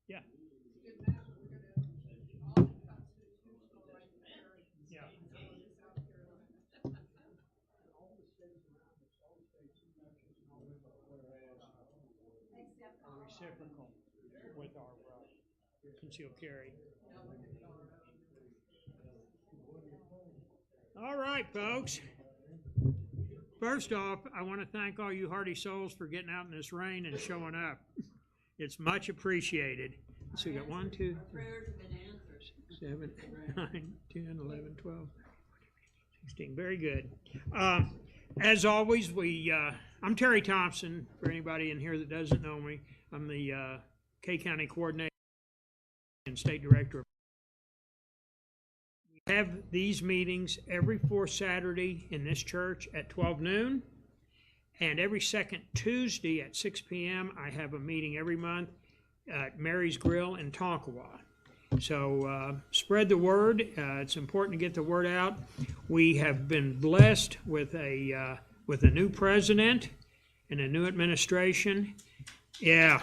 Yeah. Yeah. Are reciprocal with our concealed carry. All right, folks. First off, I want to thank all you hardy souls for getting out in this rain and showing up. It's much appreciated. So we got 1, 2, 3, 6, 7, 8, 9, 10, 11, 12, 16. Very good. As always, I'm Terry Thompson, for anybody in here that doesn't know me. I'm the K County Coordinator and State Director. We have these meetings every fourth Saturday in this church at 12 noon. And every second Tuesday at 6 p.m., I have a meeting every month at Mary's Grill in Tonkawa. So spread the word. It's important to get the word out. We have been blessed with a new president and a new administration. Yeah.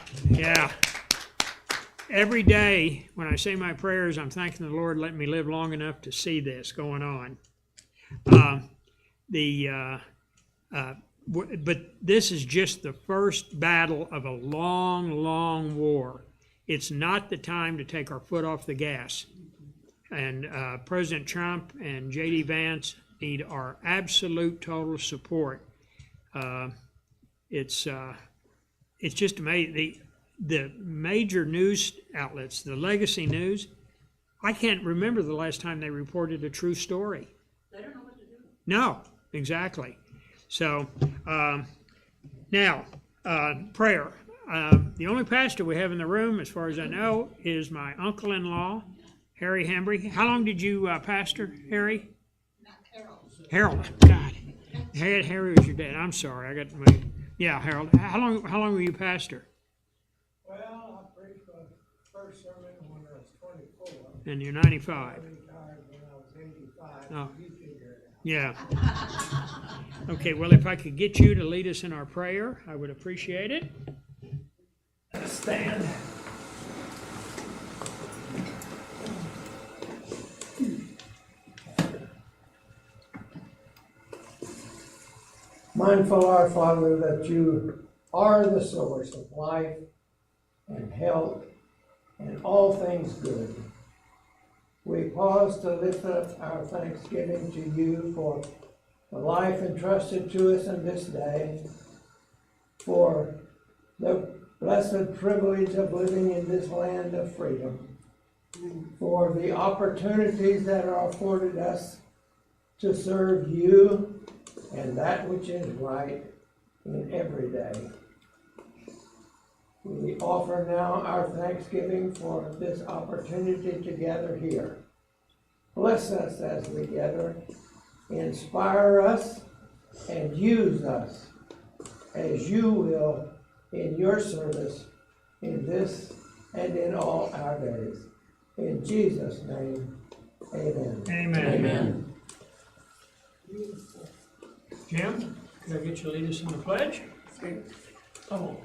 Every day when I say my prayers, I'm thanking the Lord letting me live long enough to see this going on. But this is just the first battle of a long, long war. It's not the time to take our foot off the gas. And President Trump and J.D. Vance need our absolute total support. It's just amazing. The major news outlets, the legacy news, I can't remember the last time they reported a true story. They don't know what to do. No, exactly. So now, prayer. The only pastor we have in the room, as far as I know, is my uncle-in-law, Harry Hembry. How long did you pastor, Harry? Harold. God, Harry was your dad. I'm sorry, I got my. Yeah, Harold. How long were you pastor? Well, I preached my first sermon when I was 24. And you're 95. I retired when I was 85. Oh. You figure it out. Yeah. Okay, well, if I could get you to lead us in our prayer, I would appreciate it. Stand. Mindful, our Father, that you are the source of life and health and all things good. We pause to lift up our thanksgiving to you for the life entrusted to us in this day, for the blessed privilege of living in this land of freedom, for the opportunities that are afforded us to serve you and that which is right in every day. We offer now our thanksgiving for this opportunity to gather here. Bless us as we gather, inspire us, and use us as you will in your service in this and in all our days. In Jesus' name, amen. Amen. Amen. Jim, could I get you to lead us in the pledge? Oh.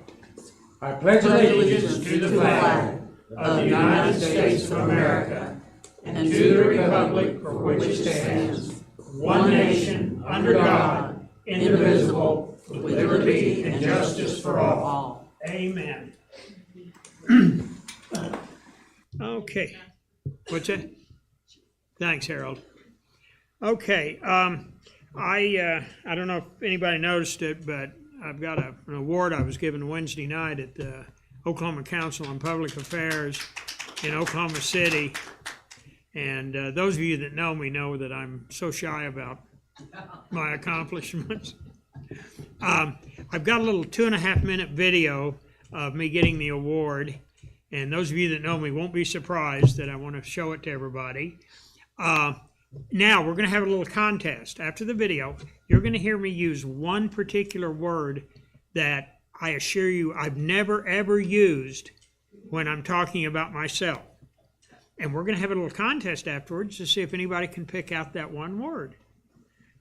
I pledge allegiance to the flag of the United States of America and to the republic for which it stands, one nation, under God, indivisible, with liberty and justice for all. Amen. Okay. What's that? Thanks, Harold. Okay. I don't know if anybody noticed it, but I've got an award I was given Wednesday night at the Oklahoma Council on Public Affairs in Oklahoma City. And those of you that know me know that I'm so shy about my accomplishments. I've got a little 2.5-minute video of me getting the award. And those of you that know me won't be surprised that I want to show it to everybody. Now, we're going to have a little contest. After the video, you're going to hear me use one particular word that I assure you I've never, ever used when I'm talking about myself. And we're going to have a little contest afterwards to see if anybody can pick out that one word.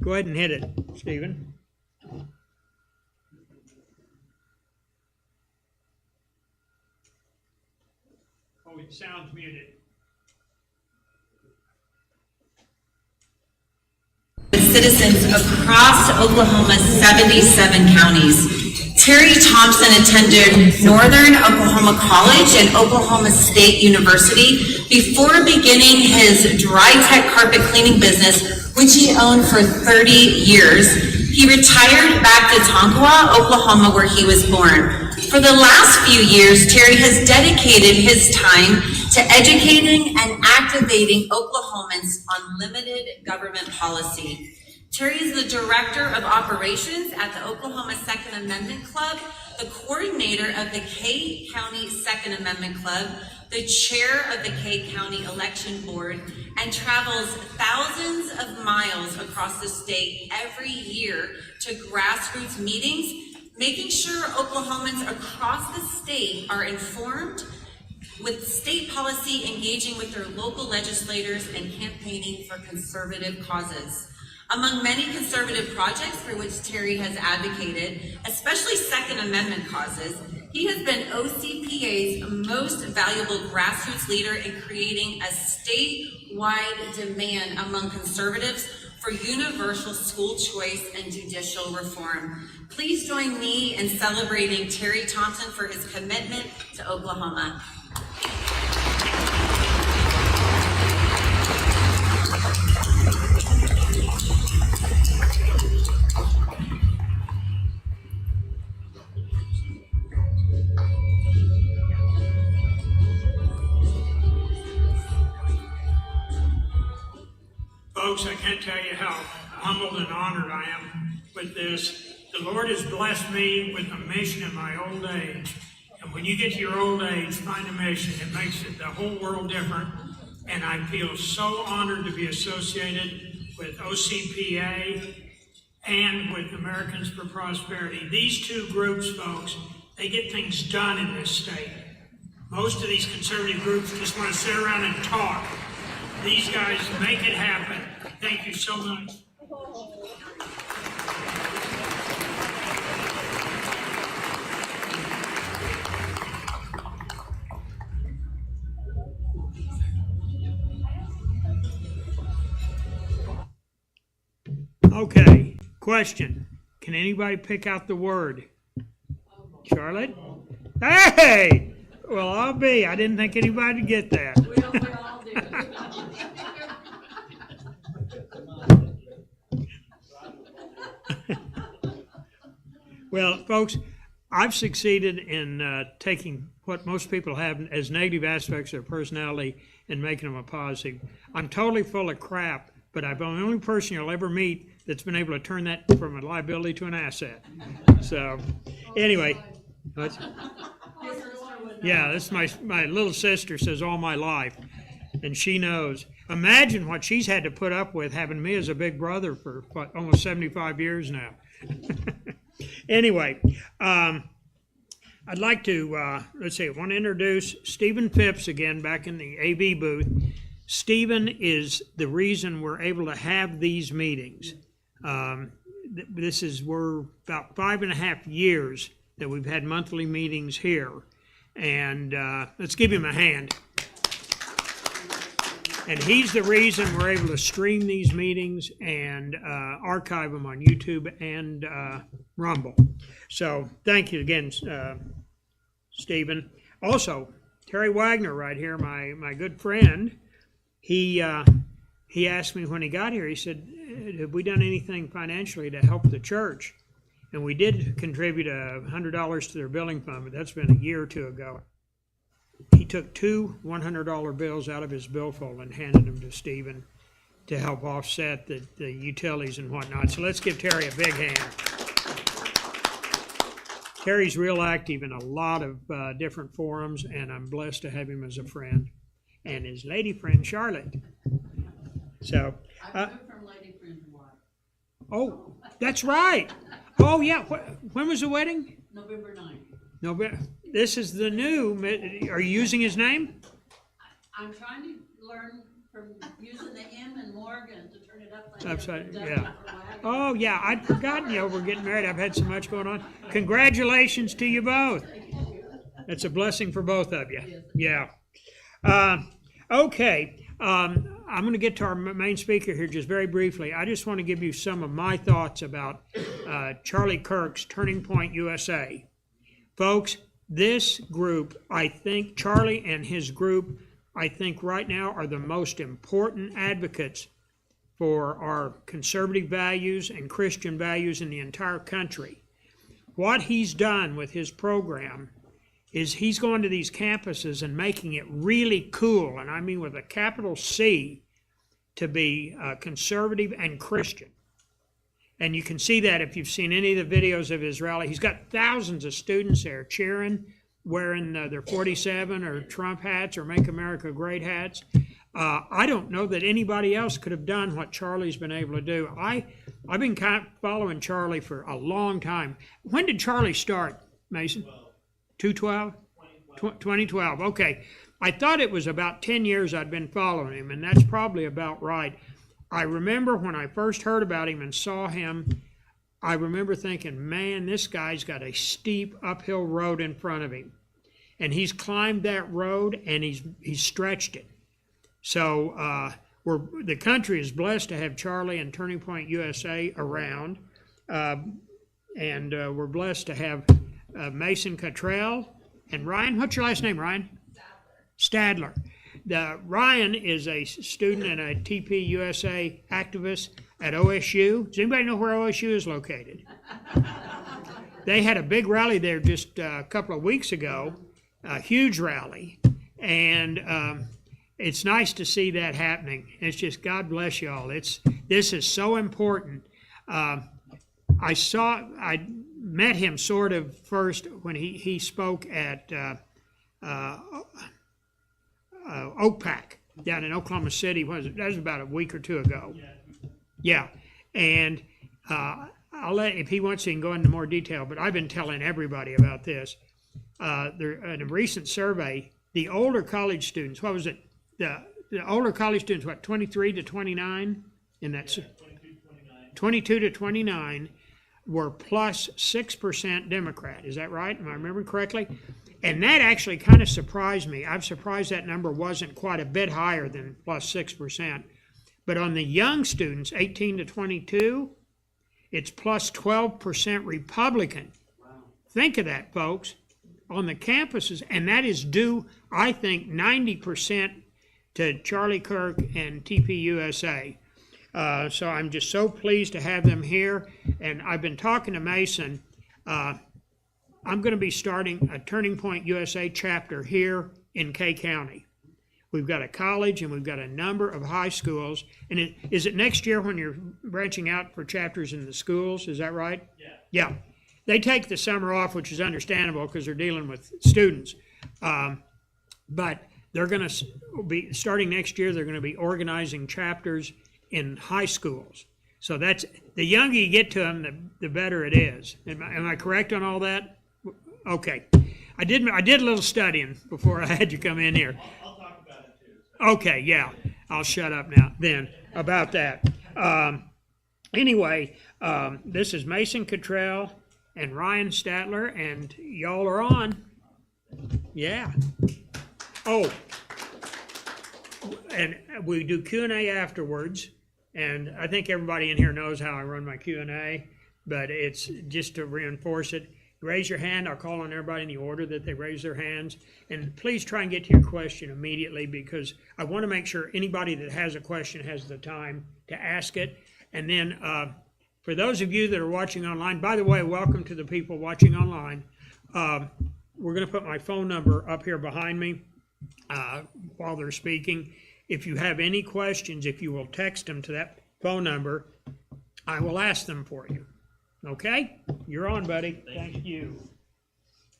Go ahead and hit it, Stephen. Oh, it sounds muted. Citizens across Oklahoma's 77 counties. Terry Thompson attended Northern Oklahoma College and Oklahoma State University before beginning his dry tech carpet cleaning business, which he owned for 30 years. He retired back to Tonkawa, Oklahoma, where he was born. For the last few years, Terry has dedicated his time to educating and activating Oklahomans on limited government policy. Terry is the Director of Operations at the Oklahoma Second Amendment Club, the coordinator of the Kay County Second Amendment Club, the chair of the Kay County Election Board, and travels thousands of miles across the state every year to grassroots meetings, making sure Oklahomans across the state are informed with state policy, engaging with their local legislators, and campaigning for conservative causes. Among many conservative projects for which Terry has advocated, especially Second Amendment causes, he has been OCPA's most valuable grassroots leader in creating a statewide demand among conservatives for universal school choice and judicial reform. Please join me in celebrating Terry Thompson for his commitment to Oklahoma. Folks, I can't tell you how humbled and honored I am with this. The Lord has blessed me with a mission in my old age. And when you get to your old age, find a mission. It makes it the whole world different. And I feel so honored to be associated with OCPA and with Americans for Prosperity. These two groups, folks, they get things done in this state. Most of these conservative groups just want to sit around and talk. These guys make it happen. Thank you so much. Okay, question. Can anybody pick out the word? Charlotte? Hey! Well, I'll be. I didn't think anybody would get that. We all do. Well, folks, I've succeeded in taking what most people have as negative aspects of their personality and making them a positive. I'm totally full of crap, but I'm the only person you'll ever meet that's been able to turn that from a liability to an asset. So, anyway, yeah, this is my little sister says all my life, and she knows. Imagine what she's had to put up with having me as a big brother for what, almost 75 years now. Anyway, I'd like to, let's see, I want to introduce Stephen Phipps again back in the AV booth. Stephen is the reason we're able to have these meetings. We're about 5.5 years that we've had monthly meetings here. And let's give him a hand. And he's the reason we're able to stream these meetings and archive them on YouTube and Rumble. So thank you again, Stephen. Also, Terry Wagner right here, my good friend, he asked me when he got here, he said, have we done anything financially to help the church? And we did contribute $100 to their building fund, but that's been a year or two ago. He took two $100 bills out of his billfold and handed them to Stephen to help offset the utilities and whatnot. So let's give Terry a big hand. Terry's real active in a lot of different forums, and I'm blessed to have him as a friend. And his lady friend, Charlotte. So, I moved from lady friend to wife. oh, that's right. Oh, yeah. When was the wedding? November 9th. November. This is the new. Are you using his name? I'm trying to learn from using the M and Morgan to turn it Upside, yeah. Oh, yeah. I'd forgotten you were getting married. I've had so much going on. Congratulations to you both. It's a blessing for both of you. Yeah. Okay, I'm going to get to our main speaker here just very briefly. I just want to give you some of my thoughts about Charlie Kirk's Turning Point USA. Folks, this group, I think Charlie and his group, I think right now are the most important advocates for our conservative values and Christian values in the entire country. What he's done with his program is he's going to these campuses and making it really cool, and I mean with a capital C, to be conservative and Christian. And you can see that if you've seen any of the videos of his rally. He's got thousands of students there cheering, wearing their 47 or Trump hats or Make America Great hats. I don't know that anybody else could have done what Charlie's been able to do. I've been kind of following Charlie for a long time. When did Charlie start, Mason? 2012? 2012. Okay. I thought it was about 10 years I'd been following him, and that's probably about right. I remember when I first heard about him and saw him, I remember thinking, man, this guy's got a steep uphill road in front of him. And he's climbed that road and he's stretched it. So the country is blessed to have Charlie and Turning Point USA around. And we're blessed to have Mason Cottrell and Ryan. What's your last name, Ryan? Stadler. Ryan is a student and a TP USA activist at OSU. Does anybody know where OSU is located? They had a big rally there just a couple of weeks ago, a huge rally, and it's nice to see that happening. It's just, God bless y'all. This is so important. I met him sort of first when he spoke at Okla down in Oklahoma City. That was about a week or two ago. Yeah, and I'll let, if he wants to, he can go into more detail, but I've been telling everybody about this. In a recent survey, the older college students, what was it? The older college students, what, 23 to 29? In that, 22 to 29 were plus 6% Democrat. Is that right? Am I remembering correctly? And that actually kind of surprised me. I'm surprised that number wasn't quite a bit higher than plus 6%. But on the young students, 18 to 22, it's plus 12% Republican. Wow. Think of that, folks, on the campuses. And that is due, I think, 90% to Charlie Kirk and TPUSA. So I'm just so pleased to have them here. And I've been talking to Mason. I'm going to be starting a Turning Point USA chapter here in Kay County. We've got a college and we've got a number of high schools. And is it next year when you're branching out for chapters in the schools? Is that right? Yeah. Yeah. They take the summer off, which is understandable because they're dealing with students. But they're going to be, starting next year, they're going to be organizing chapters in high schools. So that's, the younger you get to them, the better it is. Am I correct on all that? Okay. I did a little studying before I had you come in here. I'll talk about it too. Okay, yeah. I'll shut up now then about that. Anyway, this is Mason Cottrell and Ryan Statler, and y'all are on. Yeah. Oh, and we do Q&A afterwards, and I think everybody in here knows how I run my Q&A, but it's just to reinforce it. Raise your hand. I'll call on everybody in the order that they raise their hands. And please try and get to your question immediately, because I want to make sure anybody that has a question has the time to ask it. And then for those of you that are watching online, by the way, welcome to the people watching online. We're going to put my phone number up here behind me while they're speaking. If you have any questions, if you will text them to that phone number, I will ask them for you. Okay? You're on, buddy. Thank you.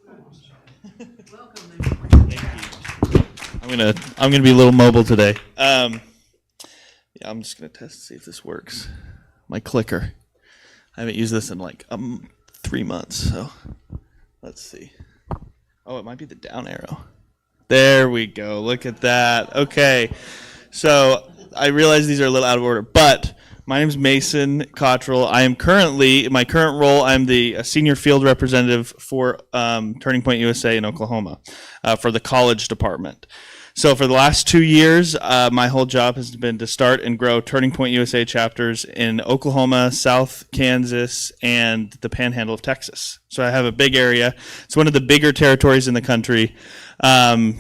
Thank you. I'm gonna be a little mobile today. Yeah, I'm just gonna test to see if this works. My clicker. I haven't used this in like 3 months, so let's see. Oh, it might be the down arrow. There we go. Look at that. Okay. So I realize these are a little out of order, but My name is Mason Cottrell. I am currently, in my current role, I'm the senior field representative for Turning Point USA in Oklahoma for the college department. So for the last 2 years, my whole job has been to start and grow Turning Point USA chapters in Oklahoma, South Kansas, and the Panhandle of Texas. So I have a big area. It's one of the bigger territories in the country,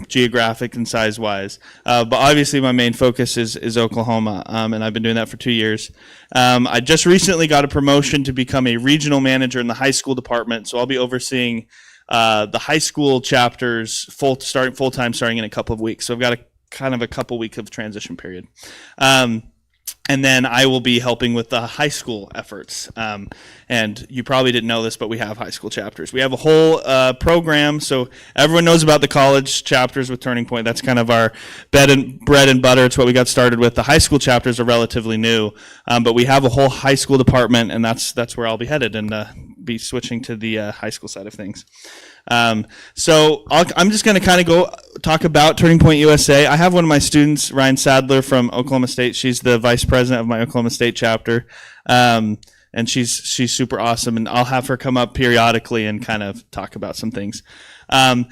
geographic and size-wise. But obviously my main focus is Oklahoma, and I've been doing that for 2 years. I just recently got a promotion to become a regional manager in the high school department, so I'll be overseeing the high school chapters starting full-time starting in a couple of weeks. So I've got a couple weeks of transition period. And then I will be helping with the high school efforts. And you probably didn't know this, but we have high school chapters. We have a whole program, so everyone knows about the college chapters with Turning Point. That's kind of our bread and butter. It's what we got started with. The high school chapters are relatively new, but we have a whole high school department, and that's where I'll be headed and be switching to the high school side of things. So I'm just going to kind of go talk about Turning Point USA. I have one of my students, Ryan Sadler from Oklahoma State. She's the vice president of my Oklahoma State chapter, and she's super awesome. And I'll have her come up periodically and kind of talk about some things. I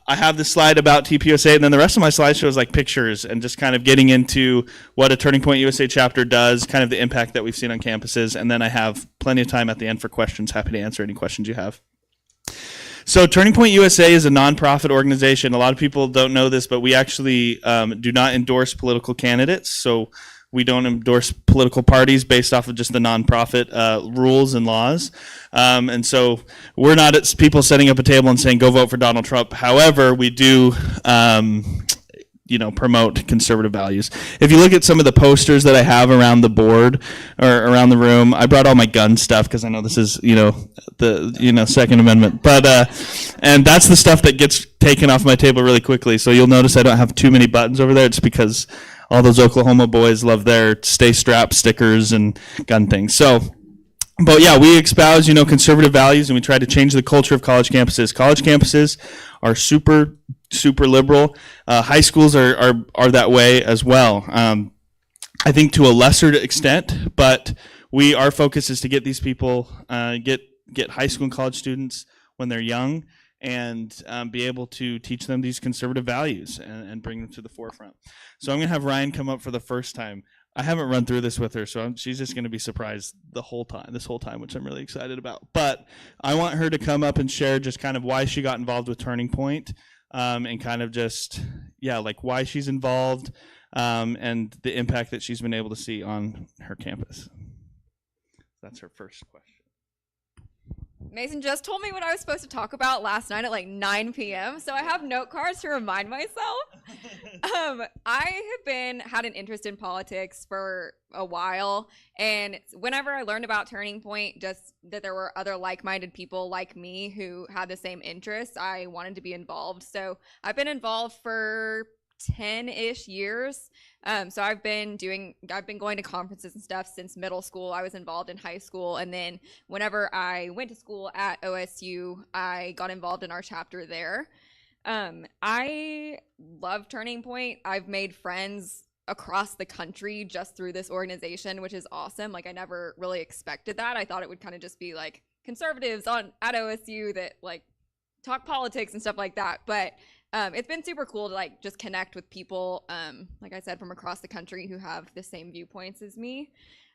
have this slide about TPUSA, and then the rest of my slide shows like pictures and just kind of getting into what a Turning Point USA chapter does, kind of the impact that we've seen on campuses, and then I have plenty of time at the end for questions. Happy to answer any questions you have. So Turning Point USA is a nonprofit organization. A lot of people don't know this, but we actually do not endorse political candidates. So we don't endorse political parties based off of just the nonprofit rules and laws. And so we're not people setting up a table and saying, go vote for Donald Trump. However, we do promote conservative values. If you look at some of the posters that I have around the board or around the room, I brought all my gun stuff because I know this is, the Second Amendment. But, and that's the stuff that gets taken off my table really quickly. So you'll notice I don't have too many buttons over there. It's because all those Oklahoma boys love their stay strapped stickers and gun things. So, but yeah, we espouse, conservative values, and we try to change the culture of college campuses. College campuses are super liberal. High schools are that way as well. I think to a lesser extent, but our focus is to get these people, get high school and college students when they're young, and be able to teach them these conservative values and bring them to the forefront. So I'm going to have Ryan come up for the first time. I haven't run through this with her, so she's just going to be surprised this whole time, which I'm really excited about. But I want her to come up and share just kind of why she got involved with Turning Point, and kind of just, like why she's involved, and the impact that she's been able to see on her campus. That's her first question. Mason just told me what I was supposed to talk about last night at like 9 p.m. So I have note cards to remind myself. I have had an interest in politics for a while. And whenever I learned about Turning Point, just that there were other like-minded people like me who had the same interests, I wanted to be involved. So I've been involved for 10-ish years. So I've been going to conferences and stuff since middle school. I was involved in high school, and then whenever I went to school at OSU, I got involved in our chapter there. I love Turning Point. I've made friends across the country just through this organization, which is awesome. Like, I never really expected that. I thought it would kind of just be like conservatives at OSU that like talk politics and stuff like that. But it's been super cool to like just connect with people, like I said, from across the country who have the same viewpoints as me.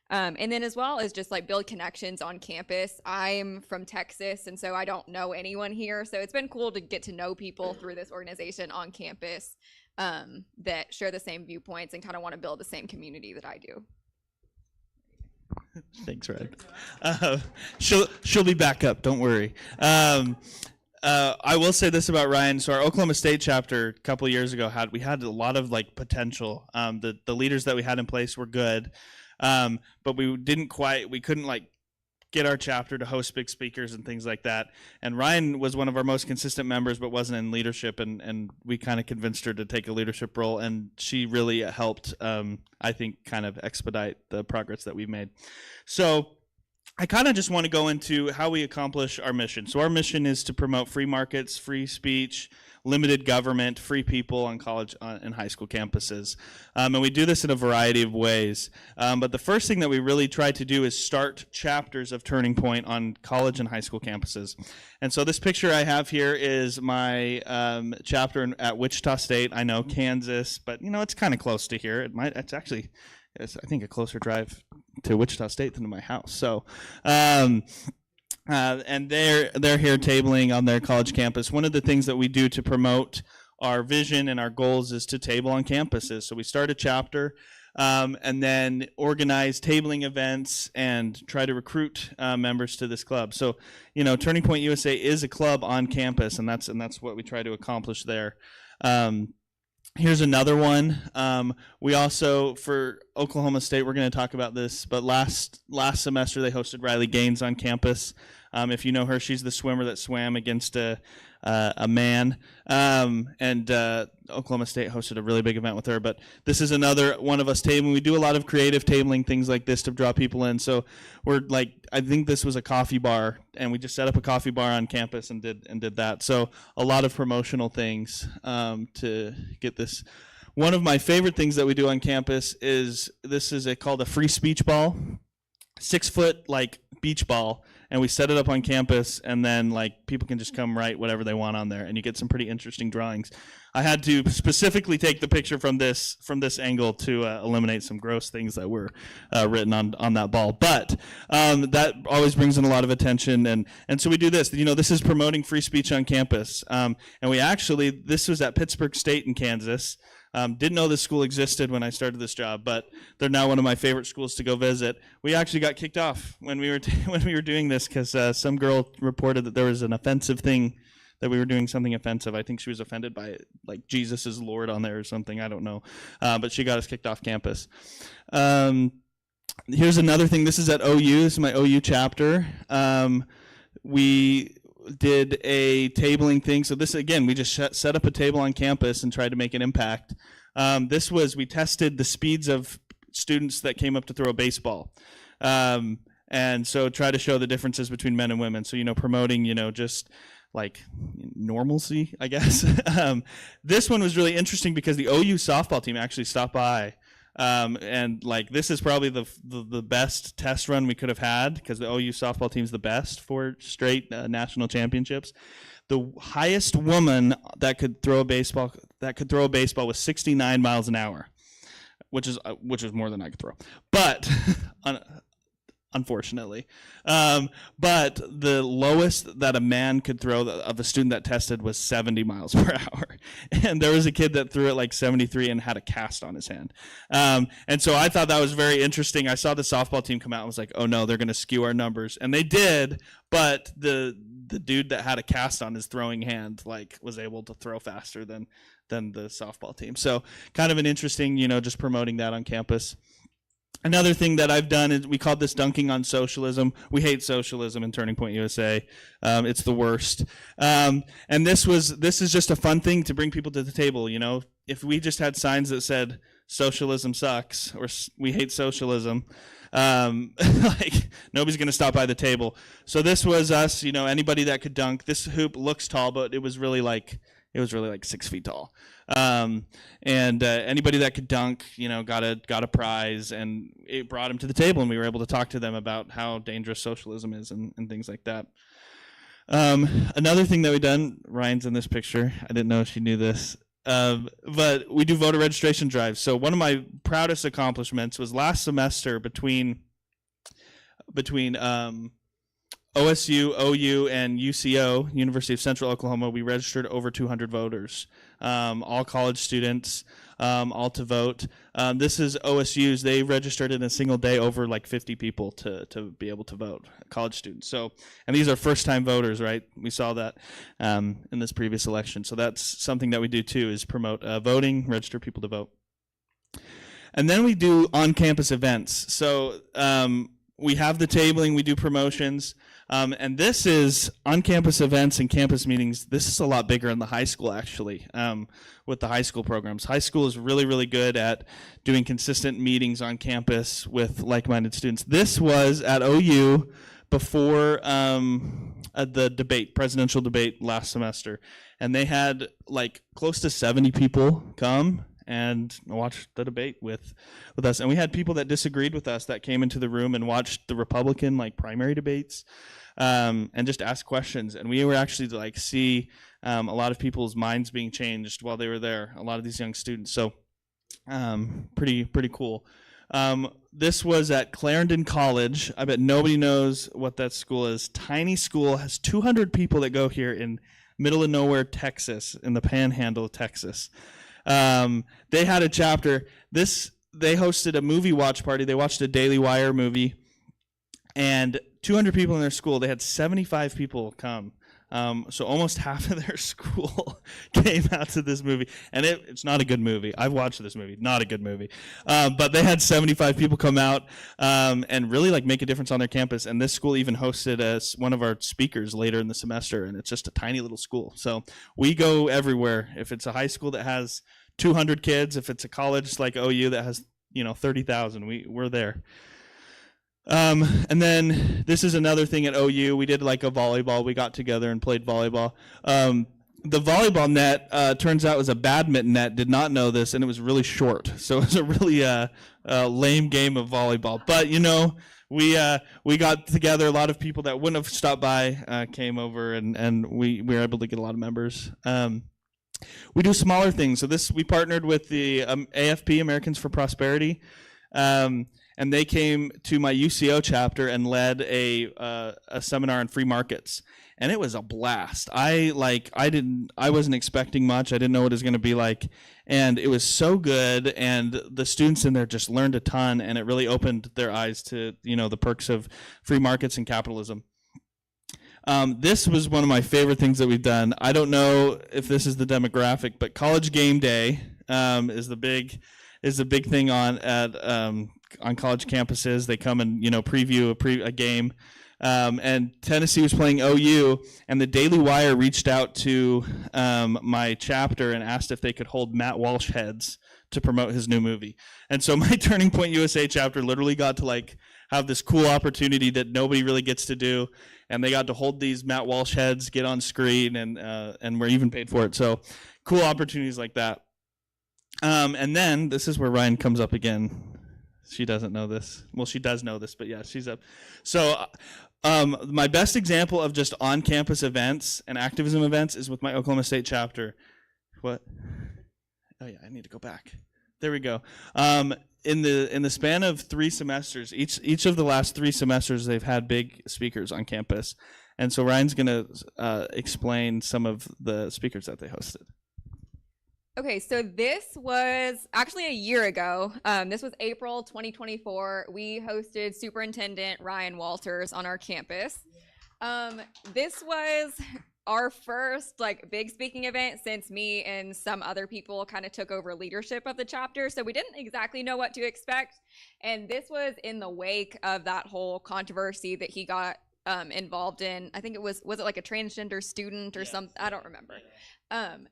And then as well as just like build connections on campus. I'm from Texas, and so I don't know anyone here. So it's been cool to get to know people through this organization on campus, that share the same viewpoints and kind of want to build the same community that I do. Thanks, Red. She'll be back up. Don't worry. I will say this about Ryan. So our Oklahoma State chapter a couple of years ago had a lot of like potential. The leaders that we had in place were good, but we couldn't like get our chapter to host big speakers and things like that. And Ryan was one of our most consistent members, but wasn't in leadership, and we kind of convinced her to take a leadership role, and she really helped, I think, kind of expedite the progress that we've made. So I kind of just want to go into how we accomplish our mission. So our mission is to promote free markets, free speech, limited government, free people on college and high school campuses. And we do this in a variety of ways. But the first thing that we really try to do is start chapters of Turning Point on college and high school campuses. And so this picture I have here is my chapter at Wichita State. I know Kansas, but it's kind of close to here. It's actually, I think, a closer drive to Wichita State than to my house. So, and they're here tabling on their college campus. One of the things that we do to promote our vision and our goals is to table on campuses. So we start a chapter and then organize tabling events and try to recruit members to this club. So, Turning Point USA is a club on campus, and that's what we try to accomplish there. Here's another one. We also, for Oklahoma State, we're going to talk about this, but last semester they hosted Riley Gaines on campus. If you know her, she's the swimmer that swam against a man, and Oklahoma State hosted a really big event with her. But this is another one of us tabling. We do a lot of creative tabling, things like this to draw people in. So we're I think this was a coffee bar, and we just set up a coffee bar on campus and did that. So a lot of promotional things to get this. One of my favorite things that we do on campus is called a free speech ball, 6-foot beach ball. And we set it up on campus, and then people can just come write whatever they want on there, and you get some pretty interesting drawings. I had to specifically take the picture from this angle to eliminate some gross things that were written on that ball. But that always brings in a lot of attention, and so we do this. This is promoting free speech on campus, and this was at Pittsburgh State in Kansas. Didn't know this school existed when I started this job, but they're now one of my favorite schools to go visit. We actually got kicked off when we were doing this because some girl reported that there was an offensive thing, that we were doing something offensive. I think she was offended by Jesus is Lord on there or something. I don't know, but she got us kicked off campus. Here's another thing. This is at OU. This is my OU chapter. We did a tabling thing. So this, again, we just set up a table on campus and tried to make an impact. We tested the speeds of students that came up to throw a baseball. And so try to show the differences between men and women. So, promoting, just normalcy, I guess. This one was really interesting because the OU softball team actually stopped by. And this is probably the best test run we could have had because the OU softball team's the best for straight national championships. The highest woman that could throw a baseball was 69 miles an hour, which is more than I could throw. But unfortunately. But the lowest that a man could throw of a student that tested was 70 miles per hour. And there was a kid that threw it 73 and had a cast on his hand. And so I thought that was very interesting. I saw the softball team come out and was like, oh no, they're going to skew our numbers. And they did, but the dude that had a cast on his throwing hand was able to throw faster than the softball team. So kind of an interesting, just promoting that on campus. Another thing that I've done is we called this dunking on socialism. We hate socialism in Turning Point USA. It's the worst. And this is just a fun thing to bring people to the table. If we just had signs that said socialism sucks or we hate socialism, nobody's going to stop by the table. So this was us, anybody that could dunk. This hoop looks tall, but it was really 6 feet tall. And anybody that could dunk, got a prize, and it brought them to the table, and we were able to talk to them about how dangerous socialism is and things like that. Another thing that we've done, Ryan's in this picture. I didn't know she knew this. But we do voter registration drives. So one of my proudest accomplishments was last semester between OSU, OU, and UCO, University of Central Oklahoma, we registered over 200 voters, all college students, all to vote. This is OSU's. They registered in a single day over 50 people to be able to vote, college students. So, and these are first-time voters, right? We saw that in this previous election. So that's something that we do too, is promote voting, register people to vote. And then we do on-campus events. So we have the tabling, we do promotions. And this is on-campus events and campus meetings. This is a lot bigger in the high school, actually, with the high school programs. High school is really, really good at doing consistent meetings on campus with like-minded students. This was at OU, before the presidential debate last semester, and they had like close to 70 people come and watch the debate with us. And we had people that disagreed with us that came into the room and watched the Republican like primary debates, and just asked questions. And we were actually to like see a lot of people's minds being changed while they were there. A lot of these young students. So pretty cool. This was at Clarendon College. I bet nobody knows what that school is. Tiny school, has 200 people that go here in middle of nowhere, Texas, in the panhandle of Texas. They had a chapter. They hosted a movie watch party. They watched a Daily Wire movie, and 200 people in their school. They had 75 people come. So almost half of their school came out to this movie, and it's not a good movie. I've watched this movie, not a good movie. But they had 75 people come out and really like make a difference on their campus. And this school even hosted one of our speakers later in the semester, and it's just a tiny little school. So we go everywhere. If it's a high school that has 200 kids, if it's a college like OU that has 30,000, we're there. And then this is another thing at OU. We did like a volleyball. We got together and played volleyball. The volleyball net turns out was a badminton net. Did not know this, and it was really short. So it was a really lame game of volleyball. But we got together. A lot of people that wouldn't have stopped by came over, and we were able to get a lot of members. We do smaller things. So we partnered with the AFP, Americans for Prosperity. And they came to my UCO chapter and led a seminar on free markets, and it was a blast. I wasn't expecting much. I didn't know what it was going to be like, and it was so good. And the students in there just learned a ton, and it really opened their eyes to the perks of free markets and capitalism. This was one of my favorite things that we've done. I don't know if this is the demographic, but college game day is the big thing on college campuses. They come and preview a game, and Tennessee was playing OU, and the Daily Wire reached out to my chapter and asked if they could hold Matt Walsh heads to promote his new movie. And so my Turning Point USA chapter literally got to like have this cool opportunity that nobody really gets to do, and they got to hold these Matt Walsh heads, get on screen, and we're even paid for it. So cool opportunities like that. And then this is where Ryan comes up again. She doesn't know this. Well, she does know this, but yeah, she's up. So my best example of just on-campus events and activism events is with my Oklahoma State chapter. What? Oh yeah, I need to go back. There we go. In the span of 3 semesters, each of the last 3 semesters, they've had big speakers on campus. And so Ryan's going to explain some of the speakers that they hosted. Okay, so this was actually a year ago. This was April 2024. We hosted Superintendent Ryan Walters on our campus. This was our first big speaking event since me and some other people kind of took over leadership of the chapter. So we didn't exactly know what to expect. And this was in the wake of that whole controversy that he got involved in. I think was it like a transgender student or something? I don't remember.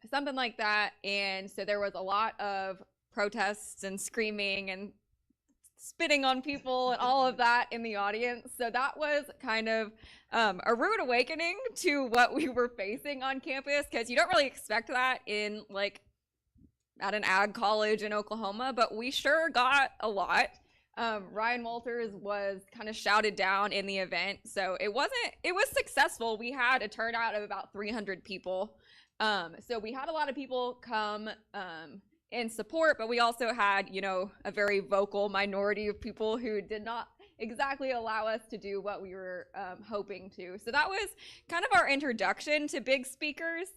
Something like that. And so there was a lot of protests and screaming and spitting on people and all of that in the audience. So that was kind of a rude awakening to what we were facing on campus, because you don't really expect that in at an ag college in Oklahoma, but we sure got a lot. Ryan Walters was kind of shouted down in the event. So it was successful. We had a turnout of about 300 people. So we had a lot of people come in support, but we also had, a very vocal minority of people who did not exactly allow us to do what we were hoping to. So that was kind of our introduction to big speakers,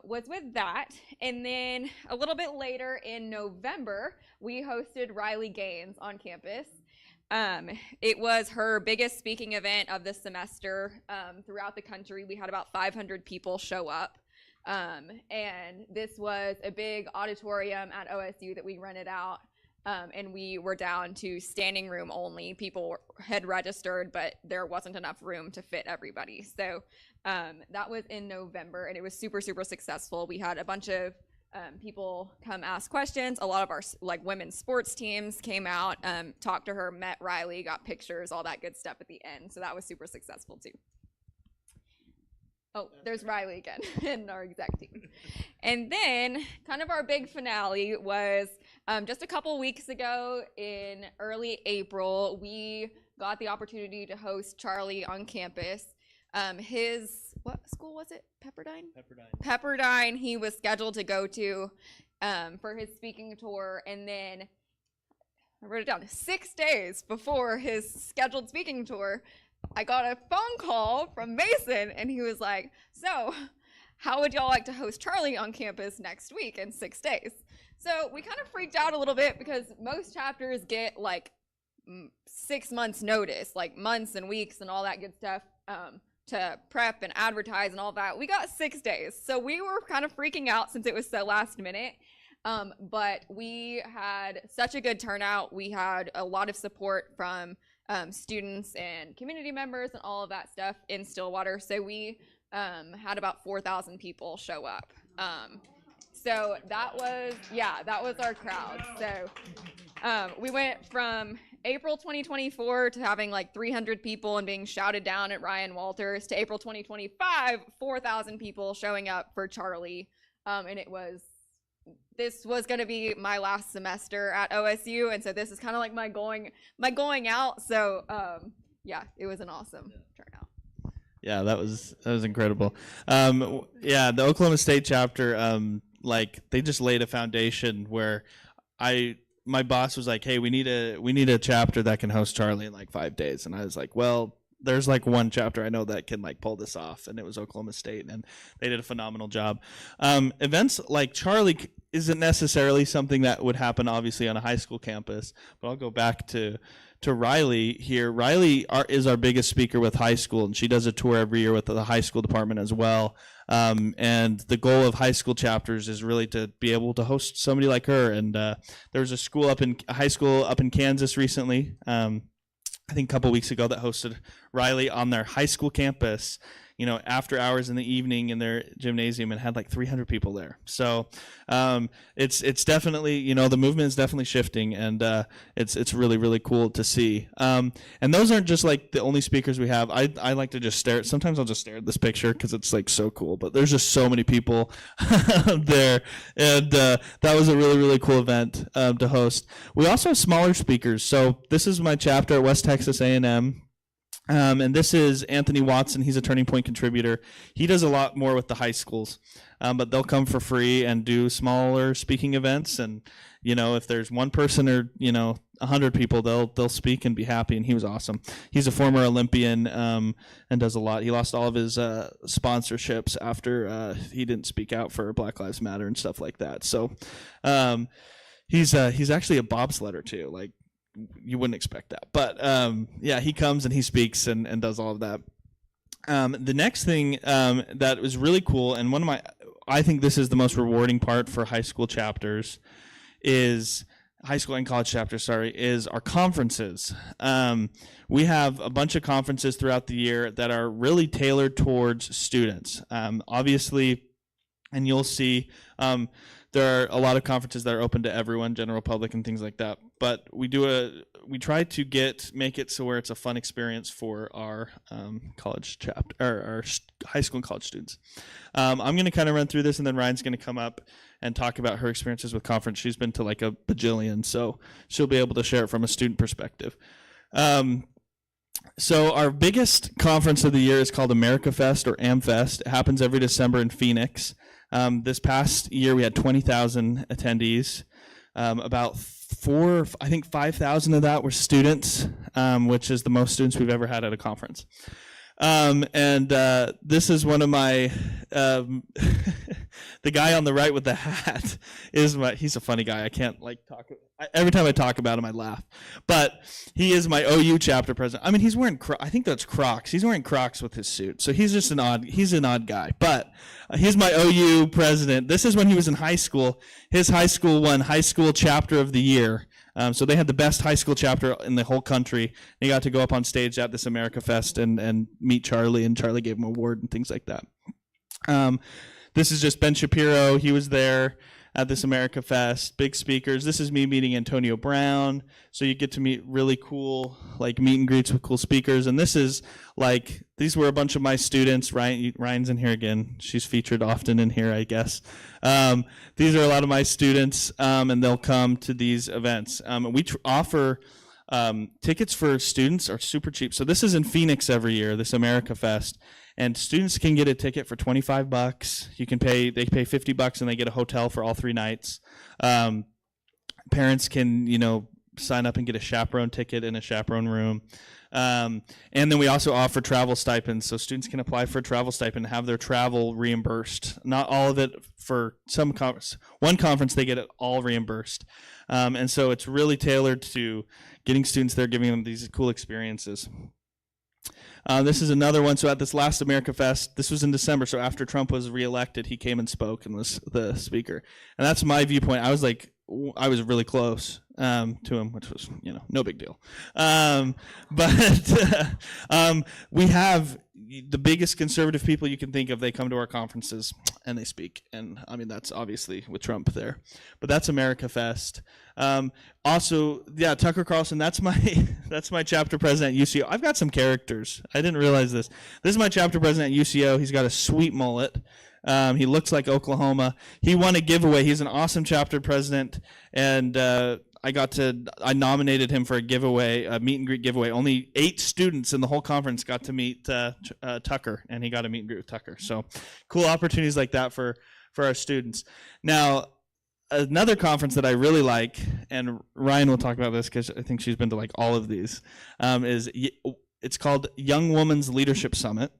was with that. And then a little bit later in November, we hosted Riley Gaines on campus. It was her biggest speaking event of the semester. Throughout the country, we had about 500 people show up. And this was a big auditorium at OSU that we rented out. And we were down to standing room only. People had registered, but there wasn't enough room to fit everybody. So that was in November, and it was super, super successful. We had a bunch of people come ask questions. A lot of our like women's sports teams came out, talked to her, met Riley, got pictures, all that good stuff at the end. So that was super successful too. Oh, there's Riley again in our exec team. And then kind of our big finale was just a couple weeks ago in early April, we got the opportunity to host Charlie on campus. What school was it? Pepperdine? Pepperdine he was scheduled to go to for his speaking tour, and then I wrote it down 6 days before his scheduled speaking tour, I got a phone call from Mason, and he was like, so how would y'all like to host Charlie on campus next week in 6 days? So we kind of freaked out a little bit because most chapters get like 6 months notice, like months and weeks and all that good stuff to prep and advertise and all that. We got 6 days. So we were kind of freaking out since it was so last minute. But we had such a good turnout. We had a lot of support from students and community members and all of that stuff in Stillwater. So we had about 4,000 people show up. So that was our crowd. So we went from April 2024 to having like 300 people and being shouted down at Ryan Walters to April 2025, 4,000 people showing up for Charlie. And this was going to be my last semester at OSU, and so this is kind of like my going out. So it was an awesome turnout. Yeah, that was incredible. The Oklahoma State chapter, they just laid a foundation where my boss was like, hey, we need a chapter that can host Charlie in like 5 days, and I was like, well, there's like one chapter I know that can like pull this off, and it was Oklahoma State, and they did a phenomenal job. Events like Charlie isn't necessarily something that would happen obviously on a high school campus, but I'll go back to Riley here. Riley is our biggest speaker with high school, and she does a tour every year with the high school department as well. And the goal of high school chapters is really to be able to host somebody like her. And there was a high school up in Kansas recently, I think a couple weeks ago, that hosted Riley on their high school campus, after hours in the evening in their gymnasium, and had like 300 people there. So it's definitely, the movement is definitely shifting, and it's really, really cool to see. And those aren't just like the only speakers we have. I like to just stare. Sometimes I'll just stare at this picture because it's like so cool, but there's just so many people there. And that was a really, really cool event to host. We also have smaller speakers. So this is my chapter at West Texas A&M. And this is Anthony Watson. He's a Turning Point contributor. He does a lot more with the high schools, but they'll come for free and do smaller speaking events. And, if there's one person or, 100 people, they'll speak and be happy. And he was awesome. He's a former Olympian and does a lot. He lost all of his sponsorships after he didn't speak out for Black Lives Matter and stuff like that. So he's actually a bobsledder too. Like, you wouldn't expect that, but he comes and he speaks and does all of that. The next thing that was really cool, and I think this is the most rewarding part for high school chapters, is high school and college chapters, is our conferences. We have a bunch of conferences throughout the year that are really tailored towards students. Obviously, and you'll see there are a lot of conferences that are open to everyone, general public and things like that. But we try to make it so where it's a fun experience for our college chapter, or our high school and college students. I'm going to kind of run through this, and then Ryan's going to come up and talk about her experiences with conference. She's been to like a bajillion, so she'll be able to share it from a student perspective. So our biggest conference of the year is called America Fest, or AmFest. It happens every December in Phoenix. This past year we had 20,000 attendees. About 5,000 of that were students, which is the most students we've ever had at a conference. This is one of my, the guy on the right with the hat he's a funny guy. I can't every time I talk about him, I laugh, but he is my OU chapter president. I mean, he's wearing, I think that's Crocs. He's wearing Crocs with his suit. So he's just an odd guy, but he's my OU president. This is when he was in high school. His high school won high school chapter of the year. So they had the best high school chapter in the whole country. He got to go up on stage at this America Fest and meet Charlie, and Charlie gave him an award and things like that. This is just Ben Shapiro. He was there. at this America Fest. Big speakers. This is me meeting Antonio Brown. So you get to meet really cool, like, meet and greets with cool speakers. And this is like, these were a bunch of my students. Ryan's in here again. She's featured often in here, I guess. These are a lot of my students, and they'll come to these events. We offer tickets for students are super cheap. So this is in Phoenix every year, this America Fest. And students can get a ticket for $25. They pay $50 and they get a hotel for all 3 nights. Parents can, sign up and get a chaperone ticket in a chaperone room. And then we also offer travel stipends. So students can apply for a travel stipend and have their travel reimbursed. Not all of it for some conference. One conference, they get it all reimbursed. And so it's really tailored to getting students there, giving them these cool experiences. This is another one. So at this last America Fest, this was in December. So after Trump was reelected, he came and spoke and was the speaker. And that's my viewpoint. I was really close to him, which was, no big deal. But we have the biggest conservative people you can think of. They come to our conferences and they speak. And I mean, that's obviously with Trump there. But that's America Fest. Also, yeah, Tucker Carlson, that's my chapter president at UCO. I've got some characters. I didn't realize this. This is my chapter president at UCO. He's got a sweet mullet. He looks like Oklahoma. He won a giveaway. He's an awesome chapter president, and I nominated him for a giveaway, a meet and greet giveaway. Only 8 students in the whole conference got to meet Tucker, and he got a meet and greet with Tucker. So cool opportunities like that for our students. Now, another conference that I really like, and Ryan will talk about this because I think she's been to like all of these, it's called Young Women's Leadership Summit.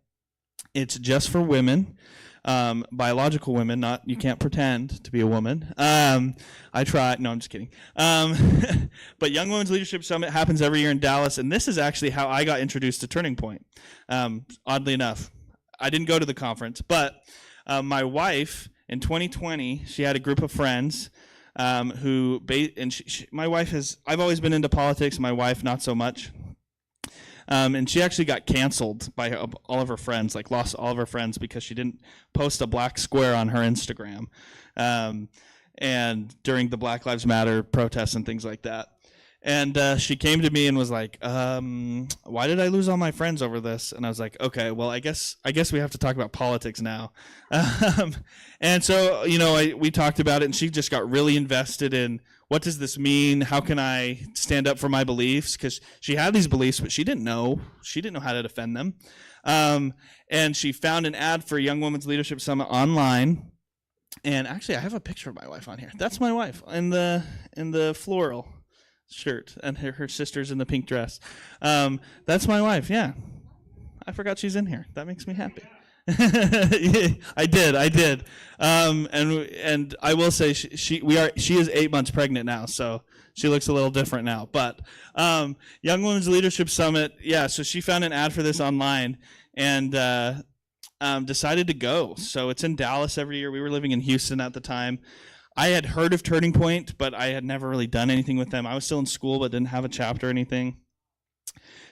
It's just for women. Biological women, you can't pretend to be a woman. I try. No, I'm just kidding. But Young Women's Leadership Summit happens every year in Dallas, and this is actually how I got introduced to Turning Point. Oddly enough, I didn't go to the conference, but my wife in 2020, she had a group of friends my wife I've always been into politics. My wife, not so much. And she actually got canceled by all of her friends, like lost all of her friends because she didn't post a black square on her Instagram. And during the Black Lives Matter protests and things like that. And she came to me and was like, why did I lose all my friends over this? And I was like, okay, well, I guess we have to talk about politics now. And so, we talked about it, and she just got really invested in, what does this mean? How can I stand up for my beliefs? Because she had these beliefs, but she didn't know how to defend them. And she found an ad for Young Women's Leadership Summit online. And actually, I have a picture of my wife on here. That's my wife in the floral shirt, and her sister's in the pink dress. That's my wife. Yeah, I forgot she's in here. That makes me happy. I did. And I will say she is 8 months pregnant now, so she looks a little different now. But Young Women's Leadership Summit, yeah. So she found an ad for this online and decided to go. So it's in Dallas every year. We were living in Houston at the time. I had heard of Turning Point, but I had never really done anything with them. I was still in school, but didn't have a chapter or anything.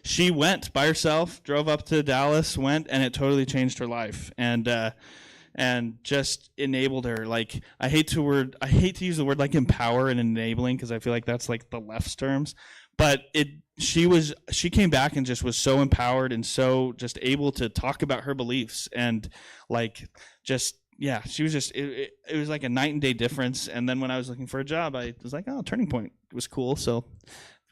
She went by herself, drove up to Dallas, and it totally changed her life, and just enabled her. Like, I hate to use the word like empower and enabling, because I feel like that's like the left's terms, but she came back and just was so empowered and so just able to talk about her beliefs, and like just. Yeah, she was just, it was like a night and day difference. And then when I was looking for a job, I was like, oh, Turning Point was cool. So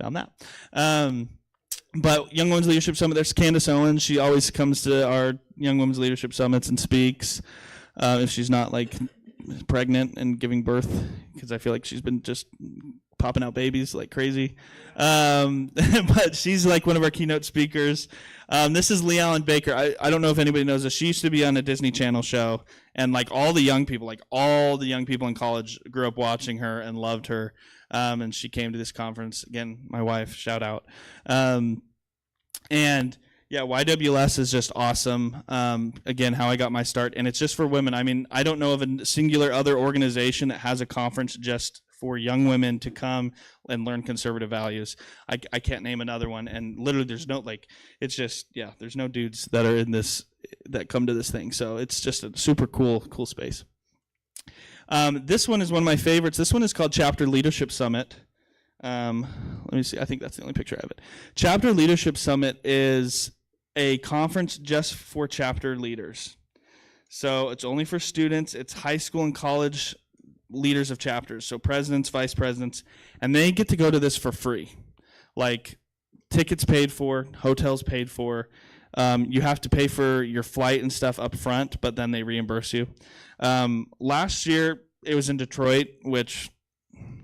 found that. But Young Women's Leadership Summit, there's Candace Owens. She always comes to our Young Women's Leadership Summits and speaks if she's not like pregnant and giving birth, because I feel like she's been just popping out babies like crazy. But she's like one of our keynote speakers. This is Lee Allen Baker. I don't know if anybody knows this. She used to be on a Disney Channel show, and like all the young people in college grew up watching her and loved her. And she came to this conference. Again, my wife, shout out. And yeah, YWLS is just awesome. Again, how I got my start, and it's just for women. I mean, I don't know of a singular other organization that has a conference just for young women to come and learn conservative values. I can't name another one, and literally there's no, like, it's just, yeah, there's no dudes that are in this, that come to this thing. So it's just a super cool space. This one is one of my favorites. This one is called Chapter Leadership Summit. Let me see. I think that's the only picture I have it. Chapter Leadership Summit is a conference just for chapter leaders. So it's only for students. It's high school and college leaders of chapters, so presidents, vice presidents, and they get to go to this for free. Like, tickets paid for, hotels paid for. You have to pay for your flight and stuff up front, but then they reimburse you. Last year, it was in Detroit, which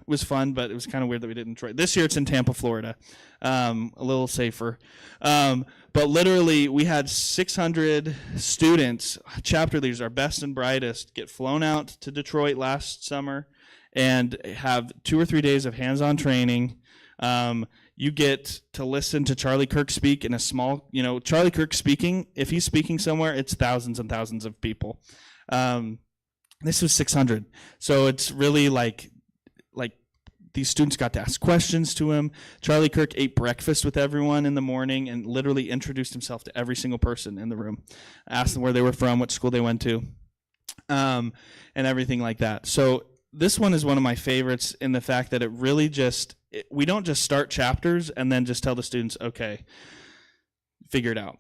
was fun, but it was kind of weird that we did in Detroit. This year, it's in Tampa, Florida, a little safer. But literally, we had 600 students, chapter leaders, our best and brightest, get flown out to Detroit last summer and have 2 or 3 days of hands-on training. You get to listen to Charlie Kirk speak in a small, Charlie Kirk speaking, if he's speaking somewhere, it's thousands and thousands of people. This was 600. So it's really like these students got to ask questions to him. Charlie Kirk ate breakfast with everyone in the morning and literally introduced himself to every single person in the room, asked them where they were from, what school they went to, and everything like that. So this one is one of my favorites in the fact that it really we don't just start chapters and then just tell the students, okay, figure it out.